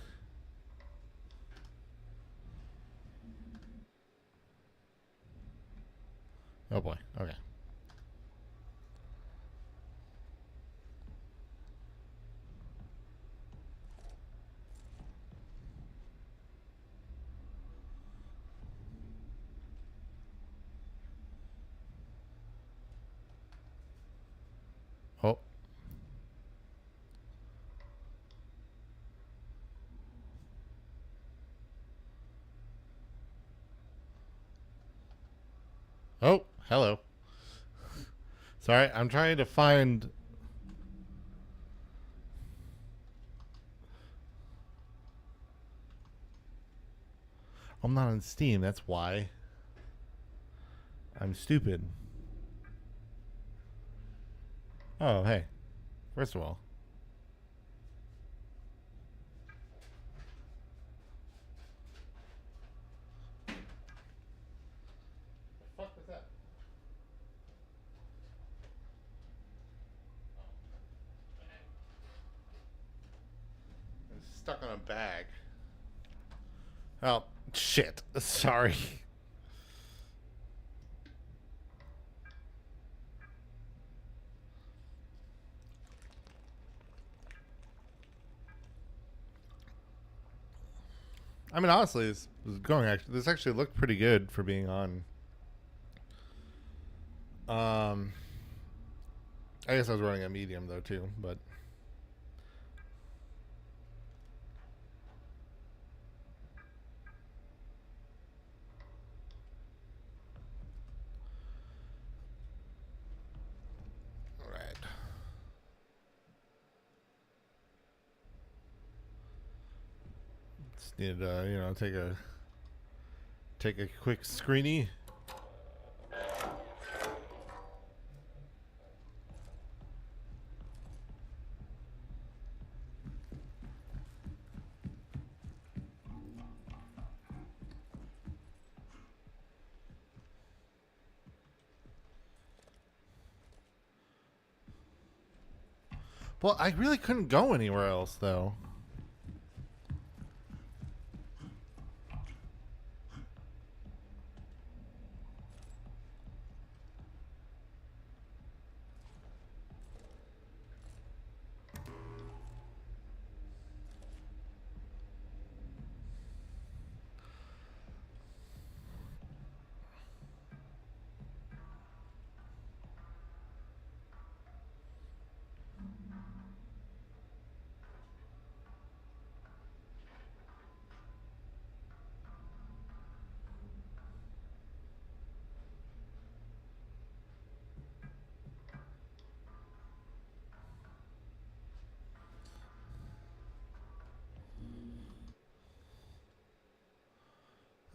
Oh boy, okay. Oh. Oh, hello. Sorry, I'm trying to find... I'm not on Steam, that's why. I'm stupid. Oh, hey. First of all. What the fuck was that? It's stuck on a bag. Oh, shit. Sorry. I mean, honestly, this was going actually. This actually looked pretty good for being on. I guess I was running a medium though too, but Just needed to, you know, take a quick screeny. Well, I really couldn't go anywhere else, though.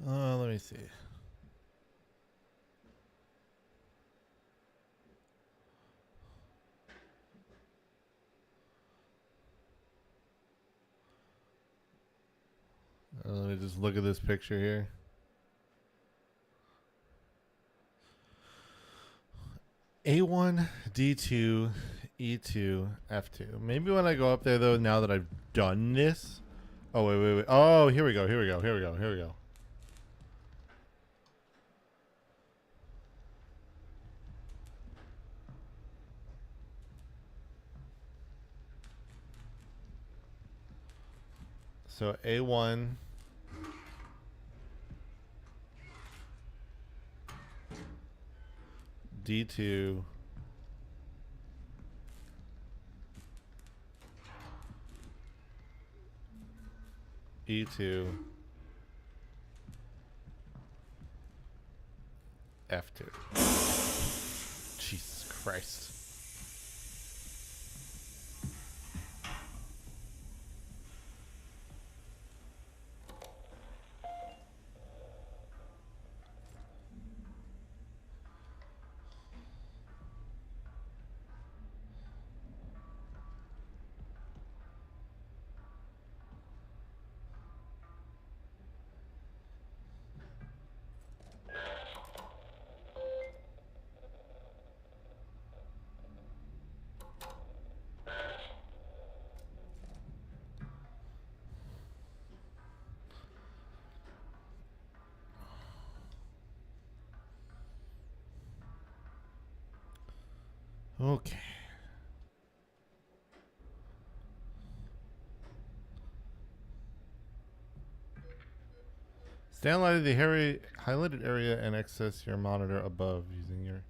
Let me see. Let me just look at this picture here. A1, D2, E2, F2. Maybe when I go up there, though, now that I've done this. Oh, wait. Oh, here we go. So A1. D2. E2. F2. Jesus Christ. Okay. Download the highlighted area and access your monitor above using your.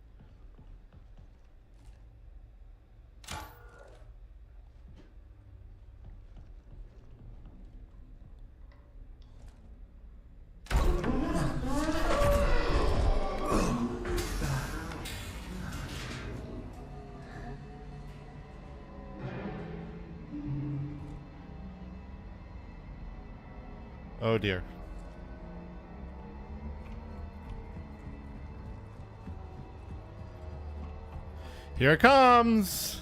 Oh dear. Here it comes.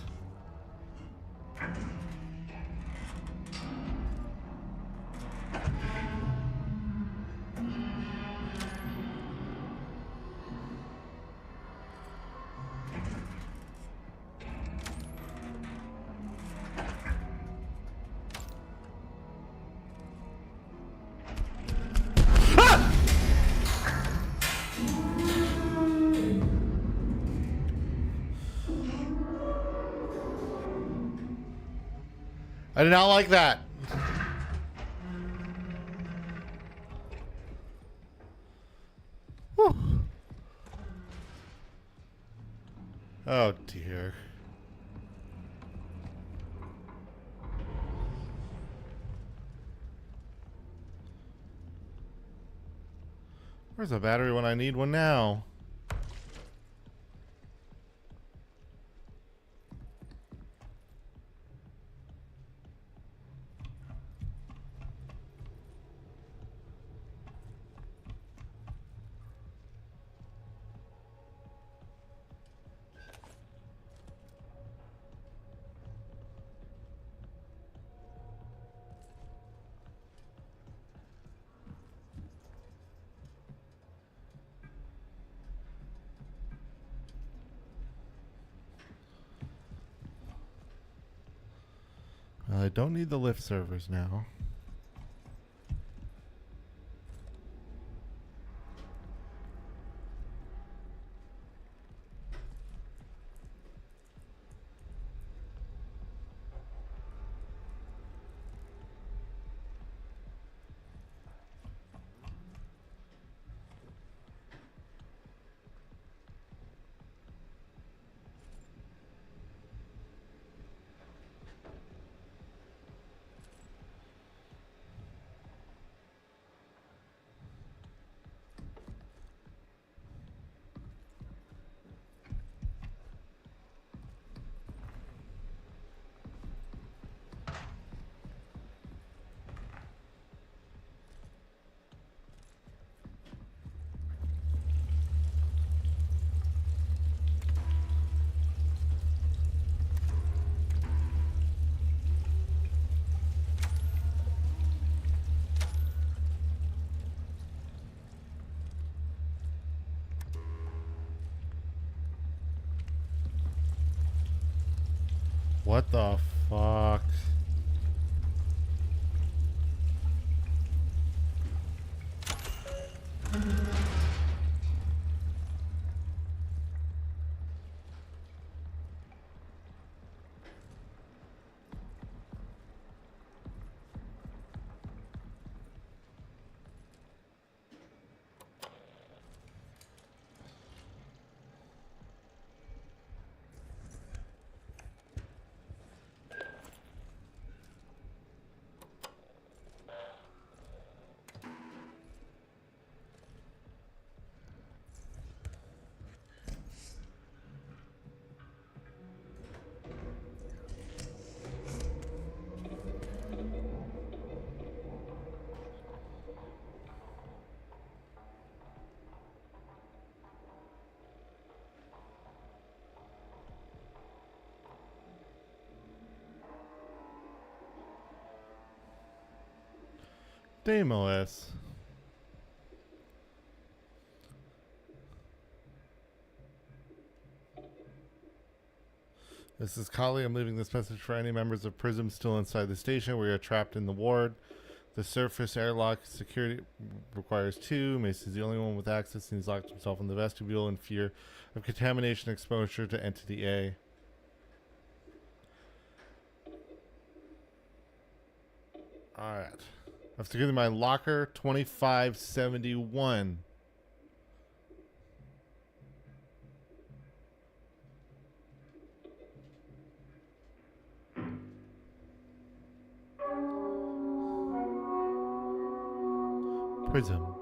I did not like that. Whew. Oh dear. Where's a battery when I need one now? I don't need the lift servers now. What the fuck? Deimos. This is Kali. I'm leaving this message for any members of Prism still inside the station. We are trapped in the ward. The surface airlock security requires 2. Mace is the only one with access, and he's locked himself in the vestibule in fear of contamination exposure to Entity A. Alright. I've secured my locker 2571. Prism.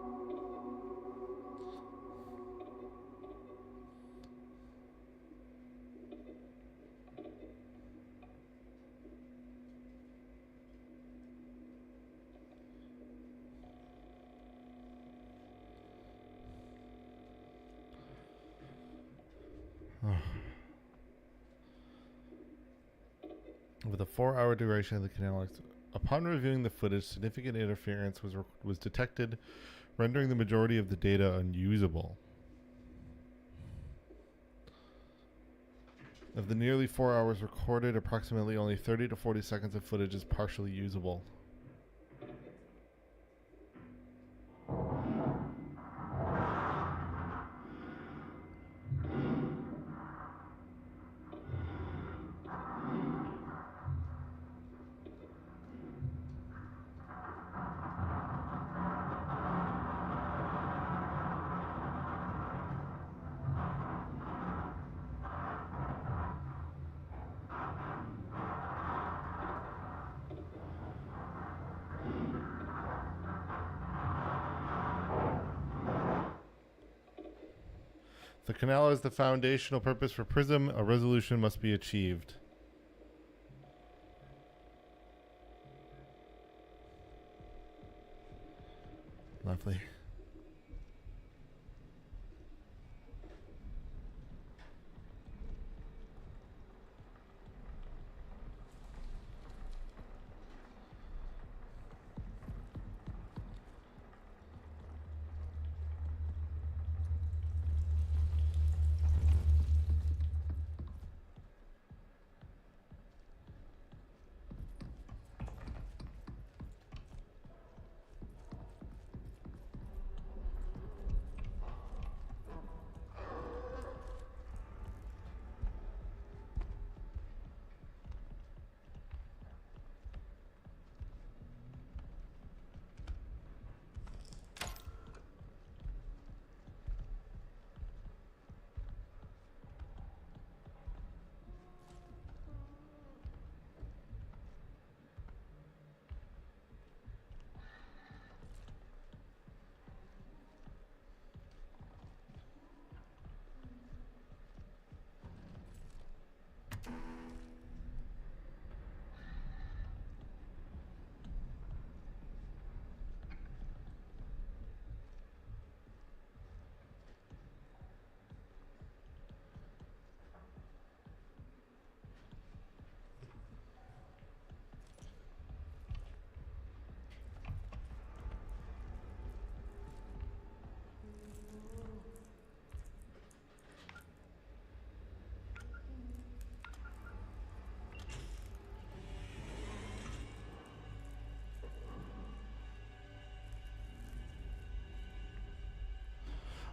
With a 4-hour duration of the canal, upon reviewing the footage, significant interference was detected, rendering the majority of the data unusable. Of the nearly 4 hours recorded, approximately only 30 to 40 seconds of footage is partially usable. The canal is the foundational purpose for Prism. A resolution must be achieved. Lovely.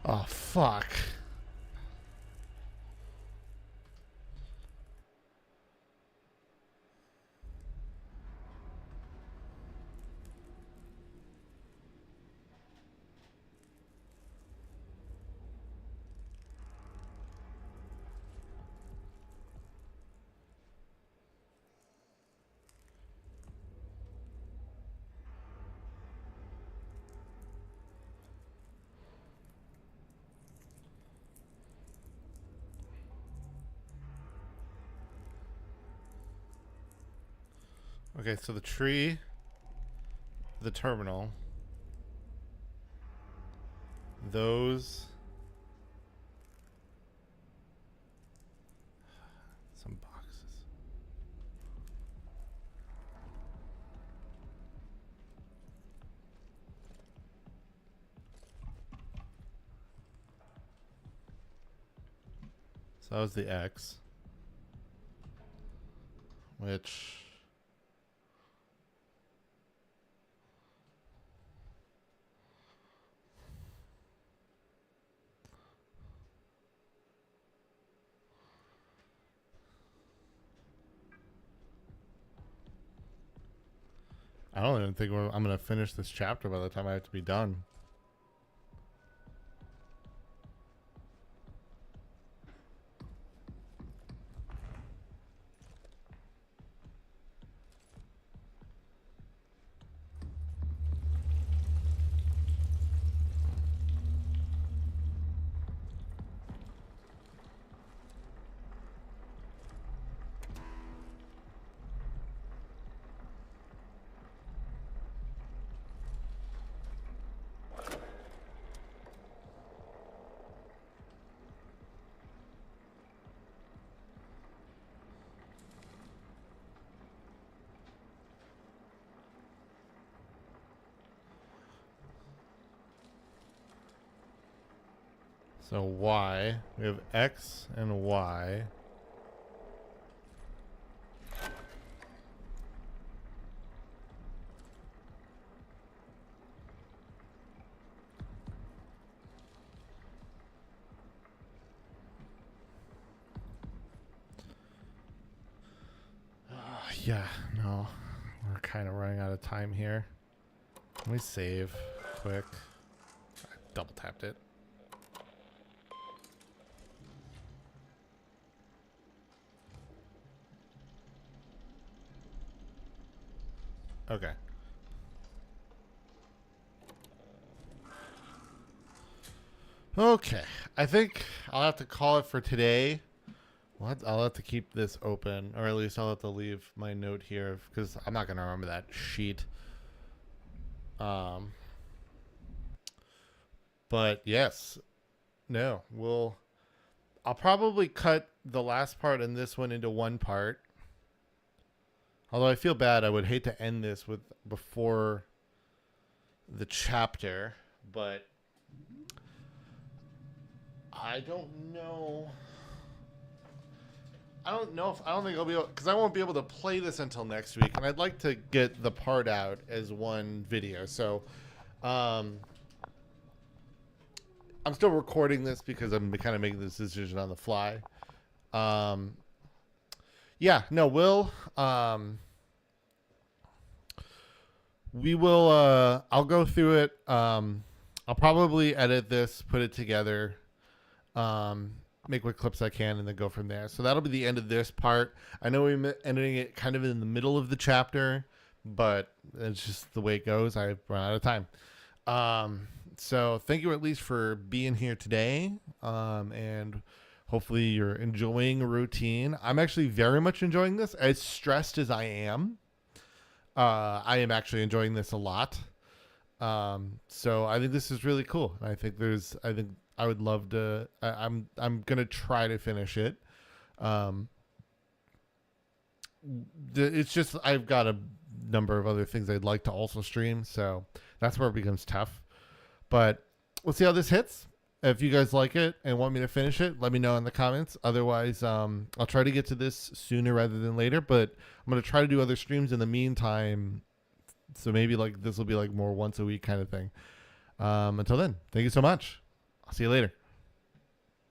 Oh, fuck. Okay, so the tree, the terminal, those, some boxes. So that was the X, which... I don't even think I'm going to finish this chapter by the time I have to be done. So Y, we have X and Y. Yeah, no, we're kind of running out of time here. Let me save quick. I double tapped it. Okay. Okay. I think I'll have to call it for today. I'll have to keep this open, or at least I'll have to leave my note here because I'm not going to remember that sheet. But yes, no, I'll probably cut the last part and this one into one part. Although I feel bad, I would hate to end this before the chapter, but I don't know. I don't think I'll be able, because I won't be able to play this until next week, and I'd like to get the part out as one video. So, I'm still recording this because I'm kind of making this decision on the fly. Yeah, no, we will, I'll go through it. I'll probably edit this, put it together, make what clips I can, and then go from there. So that'll be the end of this part. I know we're ending it kind of in the middle of the chapter, but it's just the way it goes. I've run out of time. So thank you at least for being here today. And hopefully you're enjoying routine. I'm actually very much enjoying this. As stressed as I am actually enjoying this a lot. So I think this is really cool. I think I would love to. I'm gonna try to finish it. It's just I've got a number of other things I'd like to also stream, so that's where it becomes tough. But we'll see how this hits. If you guys like it and want me to finish it, let me know in the comments. Otherwise, I'll try to get to this sooner rather than later. But I'm gonna try to do other streams in the meantime. So maybe like this will be like more once a week kind of thing. Until then, thank you so much. I'll See you later.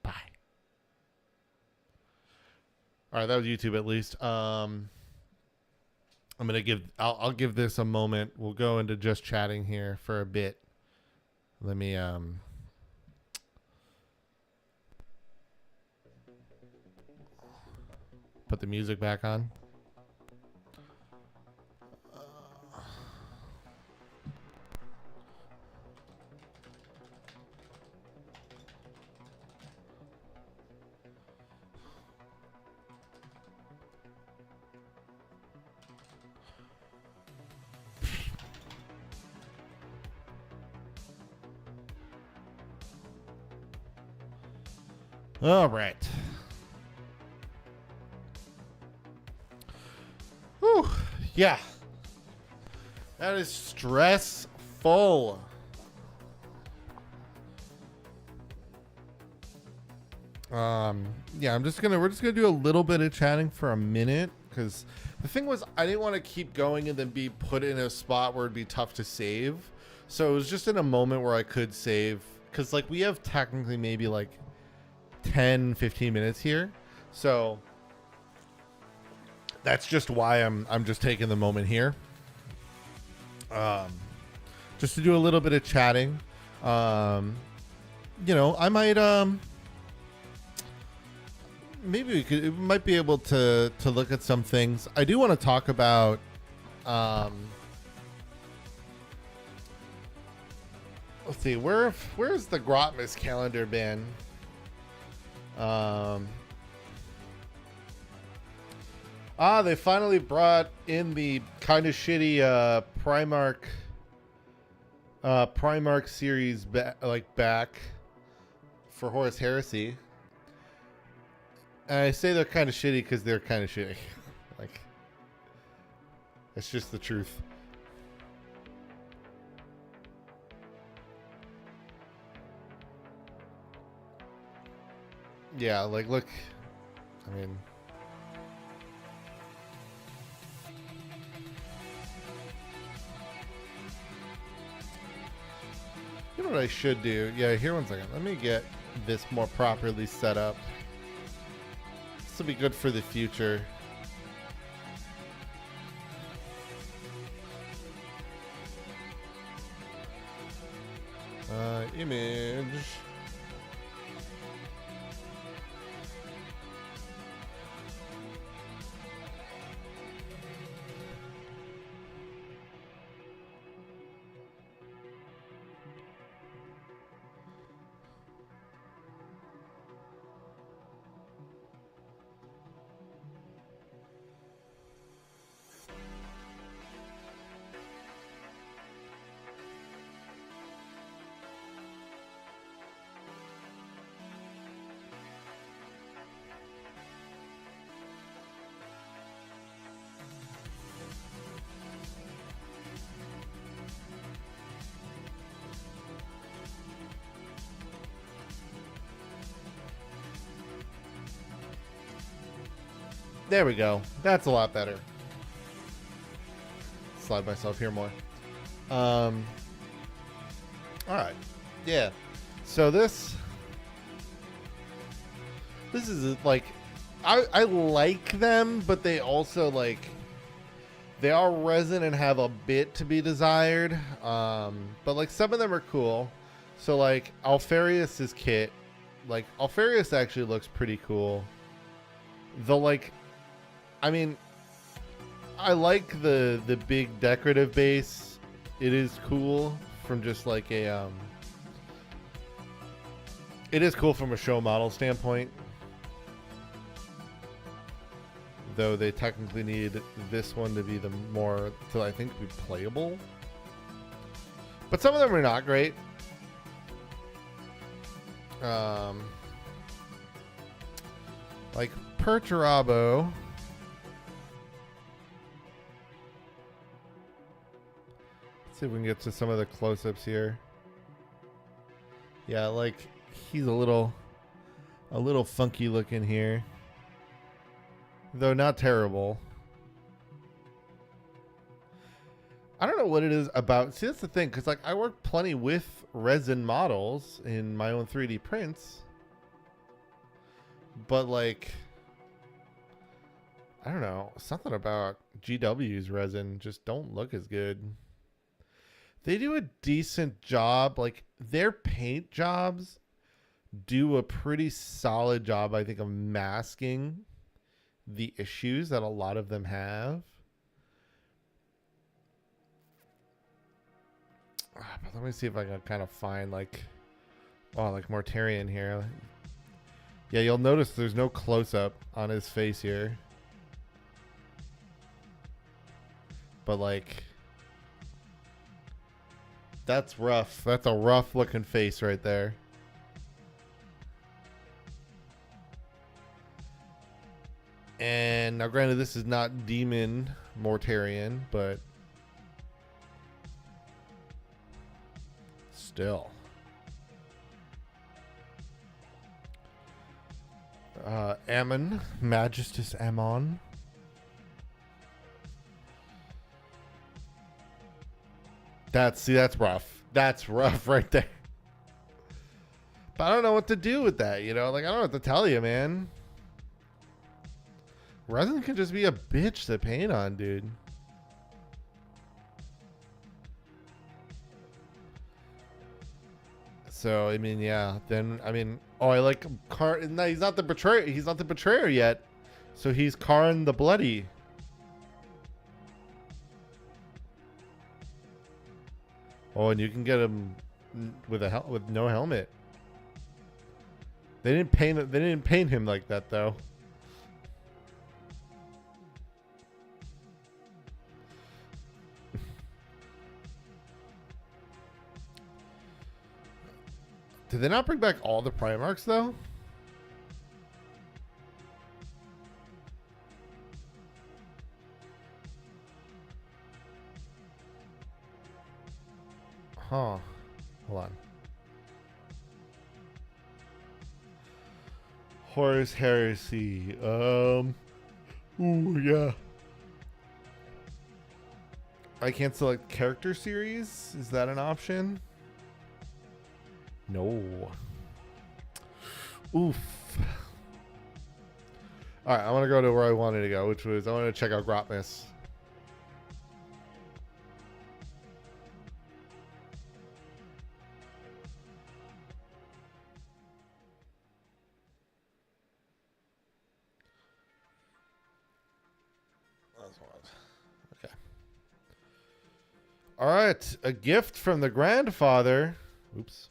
Bye. All right, that was YouTube at least. I'm gonna give. I'll give this a moment. We'll go into just chatting here for a bit. Let me put the music back on. All right. Whew. Yeah. That is stressful. Yeah, we're just gonna do a little bit of chatting for a minute, because the thing was I didn't want to keep going and then be put in a spot where it'd be tough to save. So it was just in a moment where I could save, because like we have technically maybe like 10-15 minutes here, so that's just why I'm just taking the moment here, just to do a little bit of chatting. I might maybe we might be able to look at some things. I do want to talk about let's see, where's the Grotmas calendar been? They finally brought in the kind of shitty Primarch series back for Horus Heresy. And I say they're kind of shitty because they're kind of shitty. Like, it's just the truth. Yeah, like, look, I mean, you know what I should do? Yeah, here, one second. Let me get this more properly set up. This will be good for the future. Image. There we go. That's a lot better. Slide myself here more. All right. Yeah. So this is like, I like them, but they also like, they are resin and have a bit to be desired. But like some of them are cool. So like Alfarius's kit, like Alfarius actually looks pretty cool. Though like, I mean, I like the big decorative base. It is cool from just like a it is cool from a show model standpoint. Though they technically need this one to be the more, to I think be playable. But some of them are not great. Like Perturabo. Let's see if we can get to some of the close-ups here. Yeah, like he's a little funky looking here. Though not terrible. I don't know what it is about. See, that's the thing, because like I work plenty with resin models in my own 3D prints, but like I don't know, something about GW's resin just don't look as good. They do a decent job, like their paint jobs do a pretty solid job, I think, of masking the issues that a lot of them have. But let me see if I can kind of find like, oh, like Mortarion here. Yeah, you'll notice there's no close-up on his face here. But like, that's rough. That's a rough looking face right there. And now granted, this is not Demon Mortarion, but still. Ammon, Magistus Ammon. That's rough. That's rough right there. But I don't know what to do with that, you know? Like, I don't know what to tell you, man. Resin can just be a bitch to paint on, dude. So, I mean, yeah. Then, I mean, oh, I like no, he's not the betrayer. He's not the betrayer yet. So he's Karn the Bloody. Oh, and you can get him with with no helmet. They didn't paint it. They didn't paint him like that, though. Did they not bring back all the Primarchs, though? Huh. Hold on. Horus Heresy. Ooh, yeah. I can't select character series? Is that an option? No. Oof. Alright, I want to go to where I wanted to go, which was I want to check out Grotmus. Okay. Alright, a gift from the grandfather. Oops.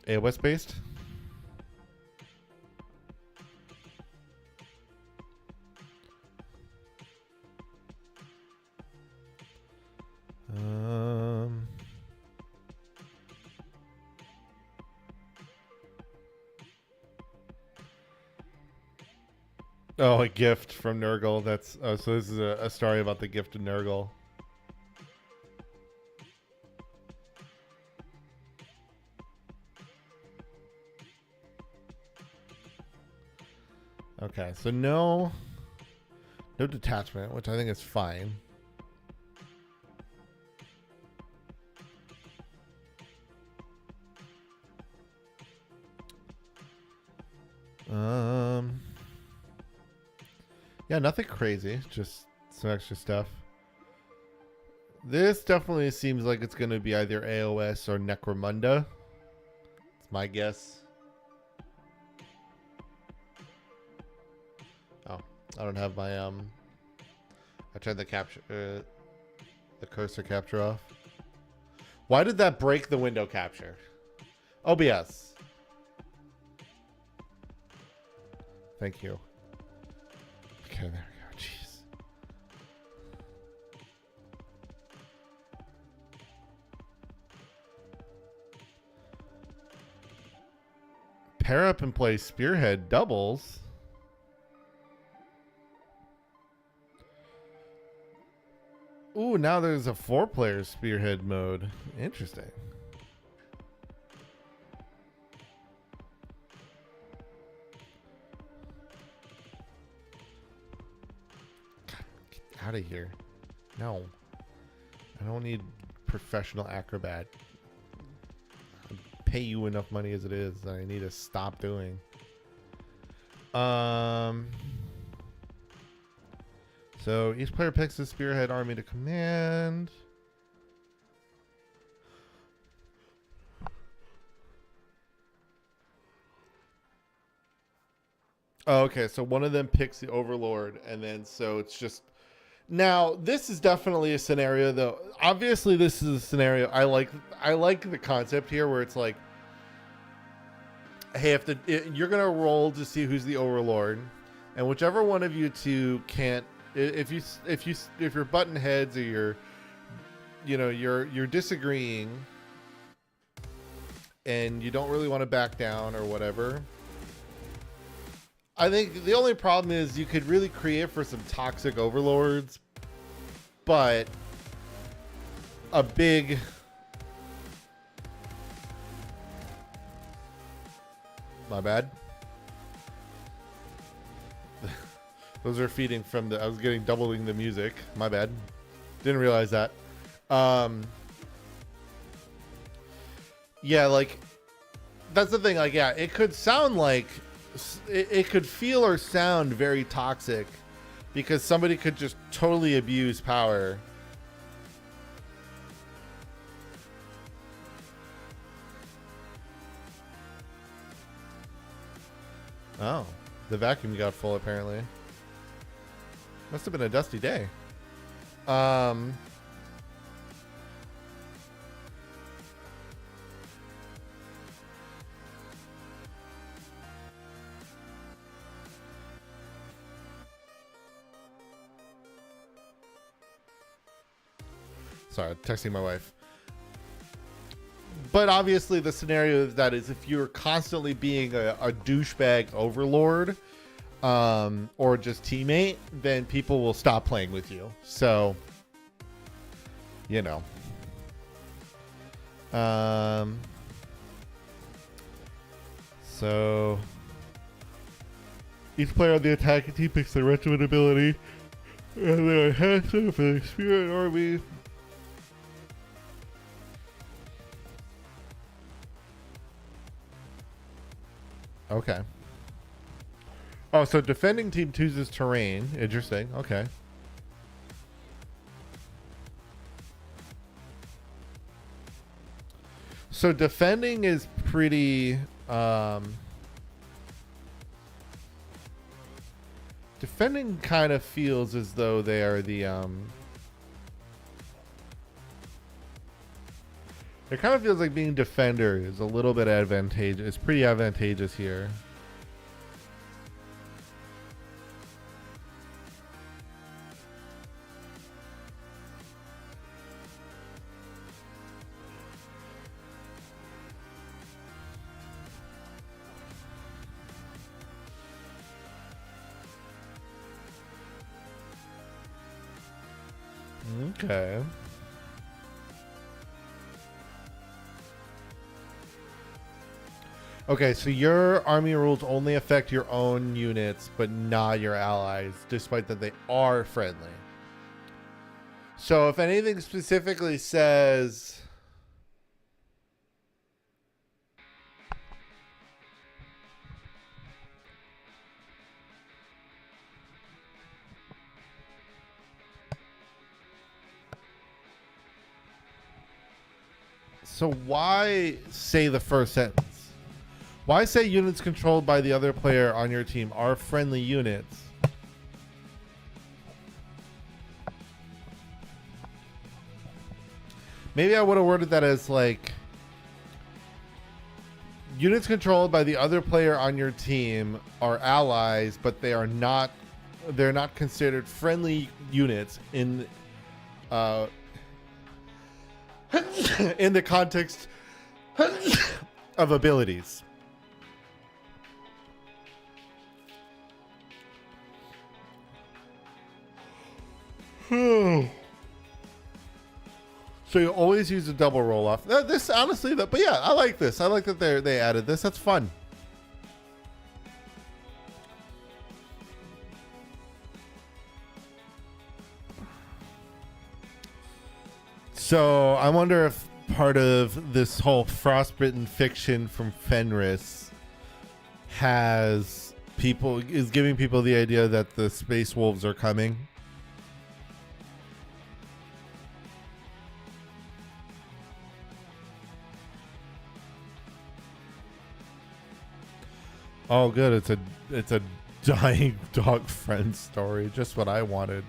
AOS based. Oh, a gift from Nurgle. That's so this is a story about the gift of Nurgle. Okay, so no detachment, which I think is fine. Yeah, nothing crazy, just some extra stuff. This definitely seems like it's going to be either AOS or Necromunda. It's my guess. Oh, I don't have my I tried the capture the cursor capture off. Why did that break the window capture? OBS. Thank you. Okay, there we go. Jeez. Pair up and play Spearhead doubles. Ooh, now there's a 4-player Spearhead mode. Interesting. out of here. No. I don't need professional acrobat. I pay you enough money as it is that I need to stop doing. So each player picks a spearhead army to command. Oh, okay, so one of them picks the overlord, and then so it's just now. This is definitely a scenario, though. Obviously, this is a scenario I like. I like the concept here, where it's like, hey, you're gonna roll to see who's the overlord, and whichever one of you two can't, if you're button heads or you're disagreeing, and you don't really want to back down or whatever. I think the only problem is you could really create for some toxic overlords, but a big my bad. Those are feeding from I was getting doubling the music. My bad. Didn't realize that. Yeah, like that's the thing. Like, yeah, it could sound like it could feel or sound very toxic because somebody could just totally abuse power. Oh, the vacuum got full apparently. Must have been a dusty day. Sorry, texting my wife. But obviously the scenario of that is if you're constantly being a douchebag overlord or just teammate, then people will stop playing with you. So, you know. So each player on the attacking team picks their regiment ability and their enhancement for the spirit army. Okay. Oh, so defending team chooses terrain. Interesting. Okay. So defending is pretty defending kind of feels as though they are the it kind of feels like being defender is a little bit advantageous. It's pretty advantageous here. Okay. Okay, so your army rules only affect your own units, but not your allies, despite that they are friendly. So if anything specifically says... So why say the first sentence? Why say units controlled by the other player on your team are friendly units? Maybe I would have worded that as like units controlled by the other player on your team are allies, but they're not considered friendly units in in the context of abilities. So you always use a double roll off. This honestly, but yeah, I like this. I like that they added this. That's fun. So I wonder if part of this whole frostbitten fiction from Fenris is giving people the idea that the space wolves are coming. Oh, good. It's a dying dog friend story. Just what I wanted.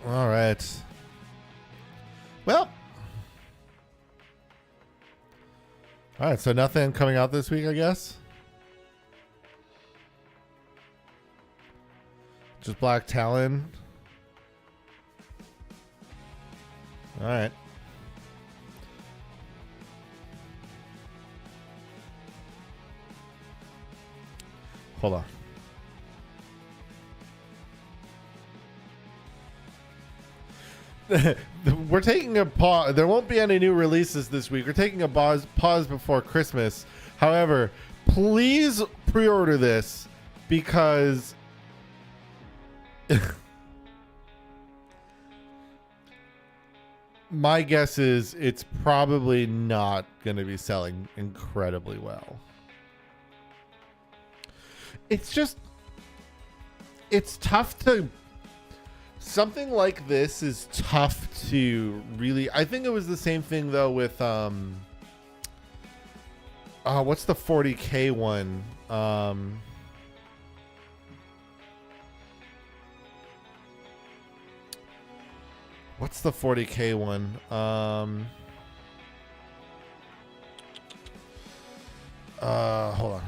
All right. Well. All right. So nothing coming out this week, I guess. Just Black Talon. All right. Hold on. We're taking a pause. There won't be any new releases this week. We're taking a pause before Christmas. However, please pre-order this because my guess is it's probably not going to be selling incredibly well. It's tough to... Something like this is tough to really... I think it was the same thing, though, with... what's the 40K one? What's the 40K one? Hold on.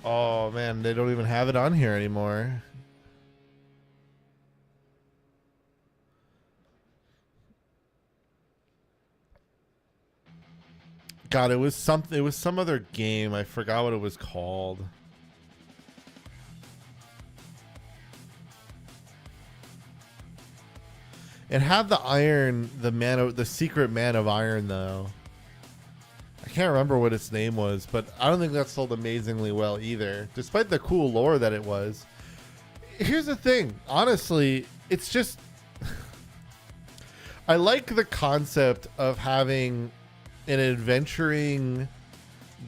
Oh man, they don't even have it on here anymore. God, it was something. It was some other game. I forgot what it was called. It had the secret man of iron though. I can't remember what its name was, but I don't think that sold amazingly well either, despite the cool lore that it was. Here's the thing. Honestly, it's just... I like the concept of having an adventuring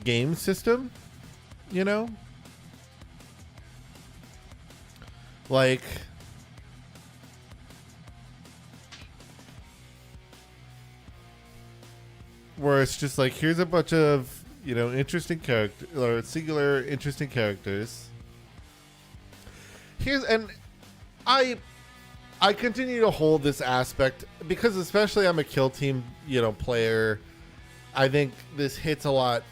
game system, you know? Like... where it's just like, here's a bunch of, you know, interesting character or singular interesting characters. And I continue to hold this aspect because, especially I'm a kill team, you know, player. I think this hits a lot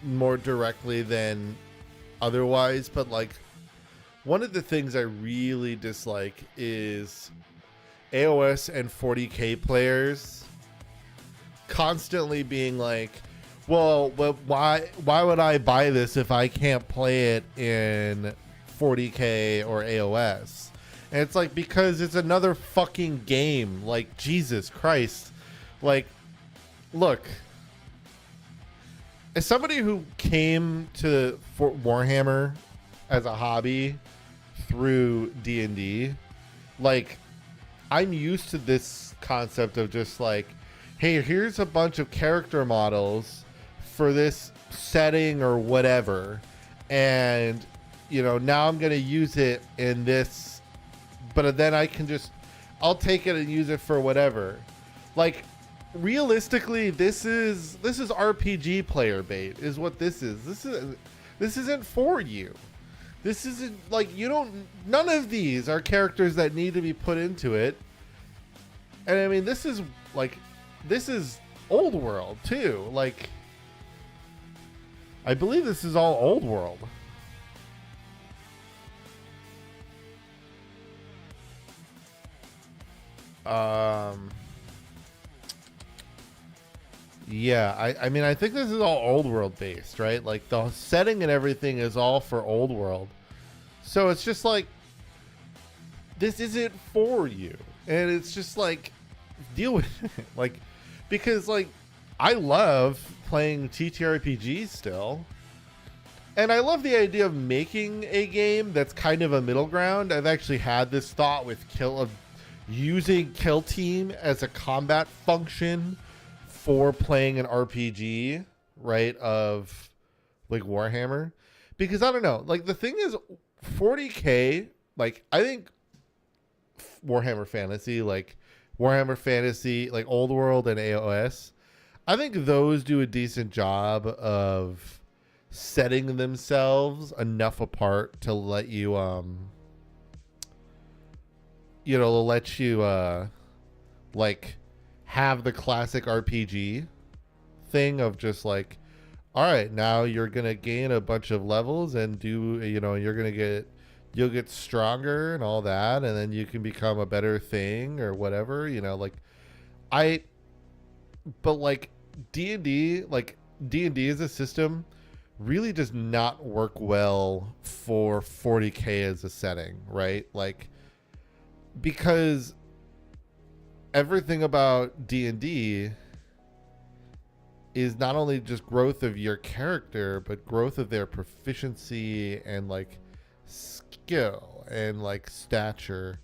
more directly than otherwise. But like, one of the things I really dislike is AOS and 40K players constantly being like, well, why would I buy this if I can't play it in 40K or AOS? And it's like, because it's another fucking game. Like, Jesus Christ. Like, look, as somebody who came to Warhammer as a hobby through D&D, like, I'm used to this concept of just like, hey, here's a bunch of character models for this setting or whatever. And, you know, now I'm going to use it in this, but then I'll take it and use it for whatever. Like, realistically, this is RPG player bait is what this is. This isn't for you. This isn't like, none of these are characters that need to be put into it. And I mean, this is old world too. Like, I believe this is all old world. Yeah, I mean, I think this is all old world based, right? Like the setting and everything is all for old world. So it's just like, this isn't for you. And it's just like, deal with it. Like, because like, I love playing TTRPGs still. And I love the idea of making a game that's kind of a middle ground. I've actually had this thought with using Kill Team as a combat function for playing an RPG, right, of like Warhammer. Because I don't know, like the thing is 40K, like I think Warhammer Fantasy, like Old World and AOS, I think those do a decent job of setting themselves enough apart to let you like have the classic RPG thing of just like, all right, now you're gonna gain a bunch of levels and you'll get stronger and all that, and then you can become a better thing or whatever, but like D&D, like D&D as a system really does not work well for 40K as a setting, right? Like, because everything about D&D is not only just growth of your character, but growth of their proficiency and like skill and like stature.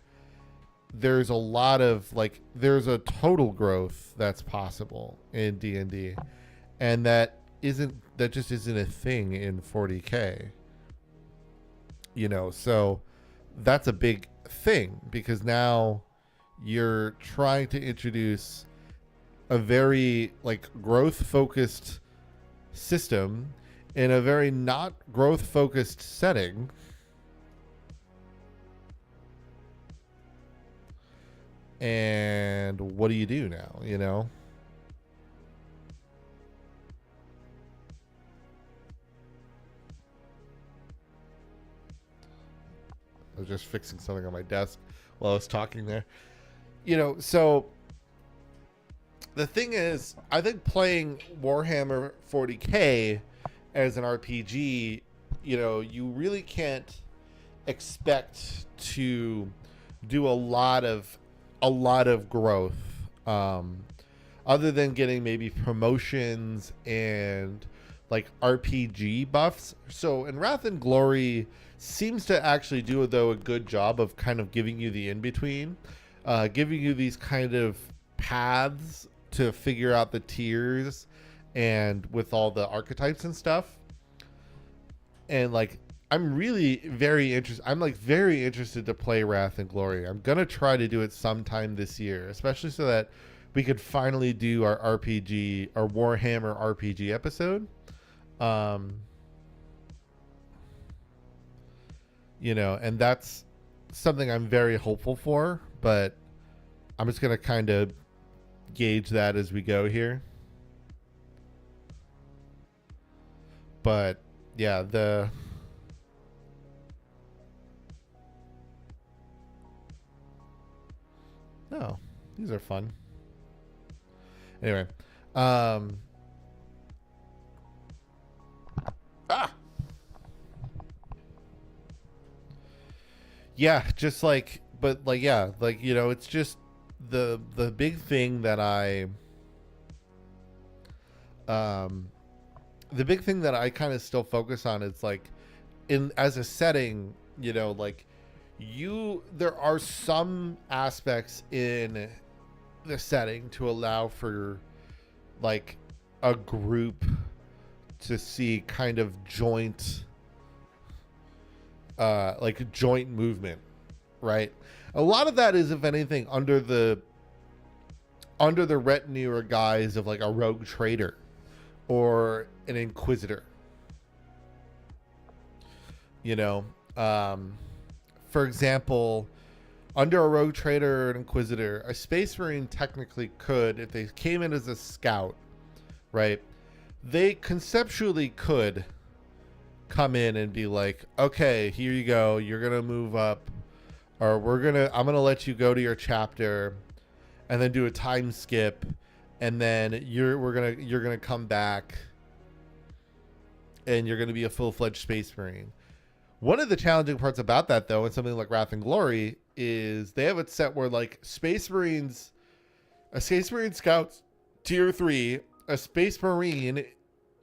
There's a lot of like, there's a total growth that's possible in D&D, and that just isn't a thing in 40K, so that's a big thing, because now you're trying to introduce a very like growth focused system in a very not growth focused setting. And what do you do now, I was just fixing something on my desk while I was talking there. So the thing is, I think playing Warhammer 40K as an RPG, you really can't expect to do a lot of growth, other than getting maybe promotions and like RPG buffs. So in Wrath and Glory seems to actually do a good job of kind of giving you the in-between, giving you these kind of paths to figure out the tiers and with all the archetypes and stuff. And like, I'm really very interested. I'm like very interested to play Wrath and Glory. I'm going to try to do it sometime this year, especially so that we could finally do our Warhammer RPG episode. And that's something I'm very hopeful for, but I'm just going to kind of gauge that as we go here. But yeah, oh, these are fun. Anyway, yeah, just like, but like, yeah, like, it's just the big thing that the big thing that I kind of still focus on is like, as a setting, like there are some aspects in the setting to allow for like a group to see kind of joint movement, right? A lot of that is, if anything, under the retinue or guise of like a rogue trader or an inquisitor. For example, under a rogue trader or an inquisitor, a space marine technically could, if they came in as a scout, right, they conceptually could come in and be like, okay, here you go, you're gonna move up, or I'm gonna let you go to your chapter and then do a time skip and then you're gonna come back, and you're gonna be a full-fledged Space Marine. One of the challenging parts about that, though, in something like Wrath and Glory, is they have it set where like Space Marine Scouts tier 3, a Space Marine,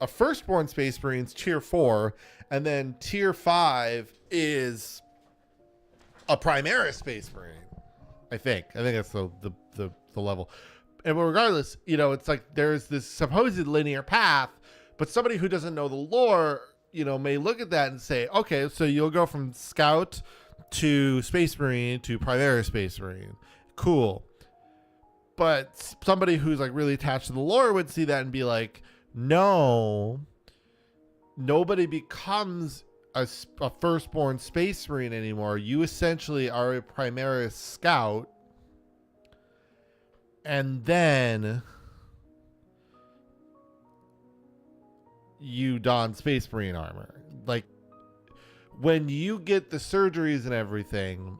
a Firstborn Space Marines tier 4, and then tier 5 is a Primaris Space Marine. I think that's the level. And regardless, you know, it's like there's this supposed linear path, but somebody who doesn't know the lore, you know, may look at that and say, okay, so you'll go from Scout to Space Marine to Primaris Space Marine. Cool. But somebody who's like really attached to the lore would see that and be like, no, nobody becomes a Firstborn Space Marine anymore. You essentially are a Primaris Scout, and then you don Space Marine armor. Like, when you get the surgeries and everything,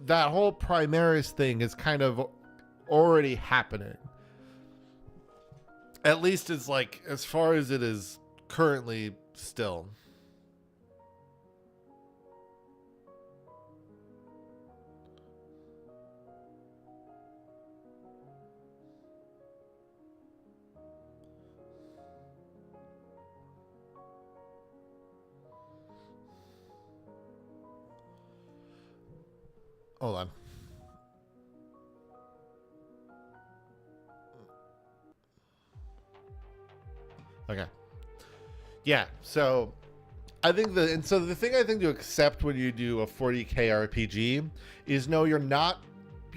that whole Primaris thing is kind of already happening. At least it's like, as far as it is currently still. Hold on. Okay. Yeah, so I think the thing I think to accept when you do a 40k RPG is, no, you're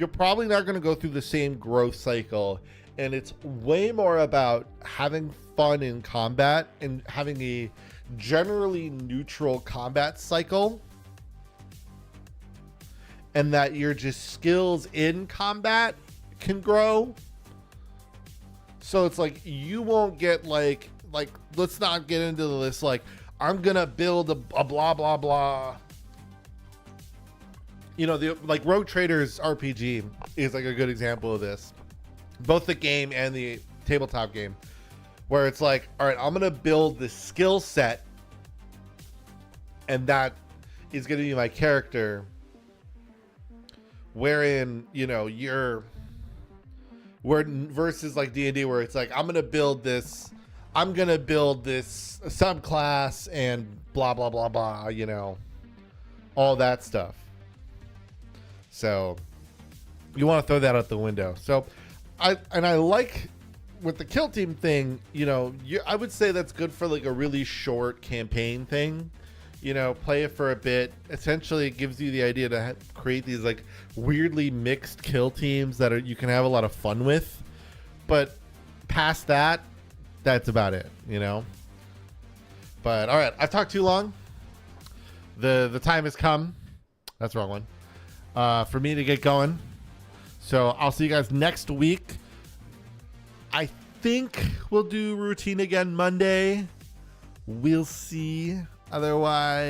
probably not going to go through the same growth cycle, and it's way more about having fun in combat and having a generally neutral combat cycle, and that your just skills in combat can grow. So it's like, you won't get like let's not get into this like, I'm gonna build a blah blah blah. You know, the like Rogue Traders RPG is like a good example of this, both the game and the tabletop game, where it's like, all right, I'm gonna build this skill set, and that is gonna be my character. Wherein, you know, versus like D&D, where it's like, I'm gonna build this subclass and blah blah blah blah, you know, all that stuff. So you want to throw that out the window. So I like with the Kill Team thing, you know, I would say that's good for like a really short campaign thing. You know, play it for a bit. Essentially, it gives you the idea to create these like weirdly mixed kill teams that you can have a lot of fun with. But past that, that's about it, you know. But all right, I've talked too long. The time has come. That's the wrong one. For me to get going. So I'll see you guys next week. I think we'll do routine again Monday. We'll see. Otherwise,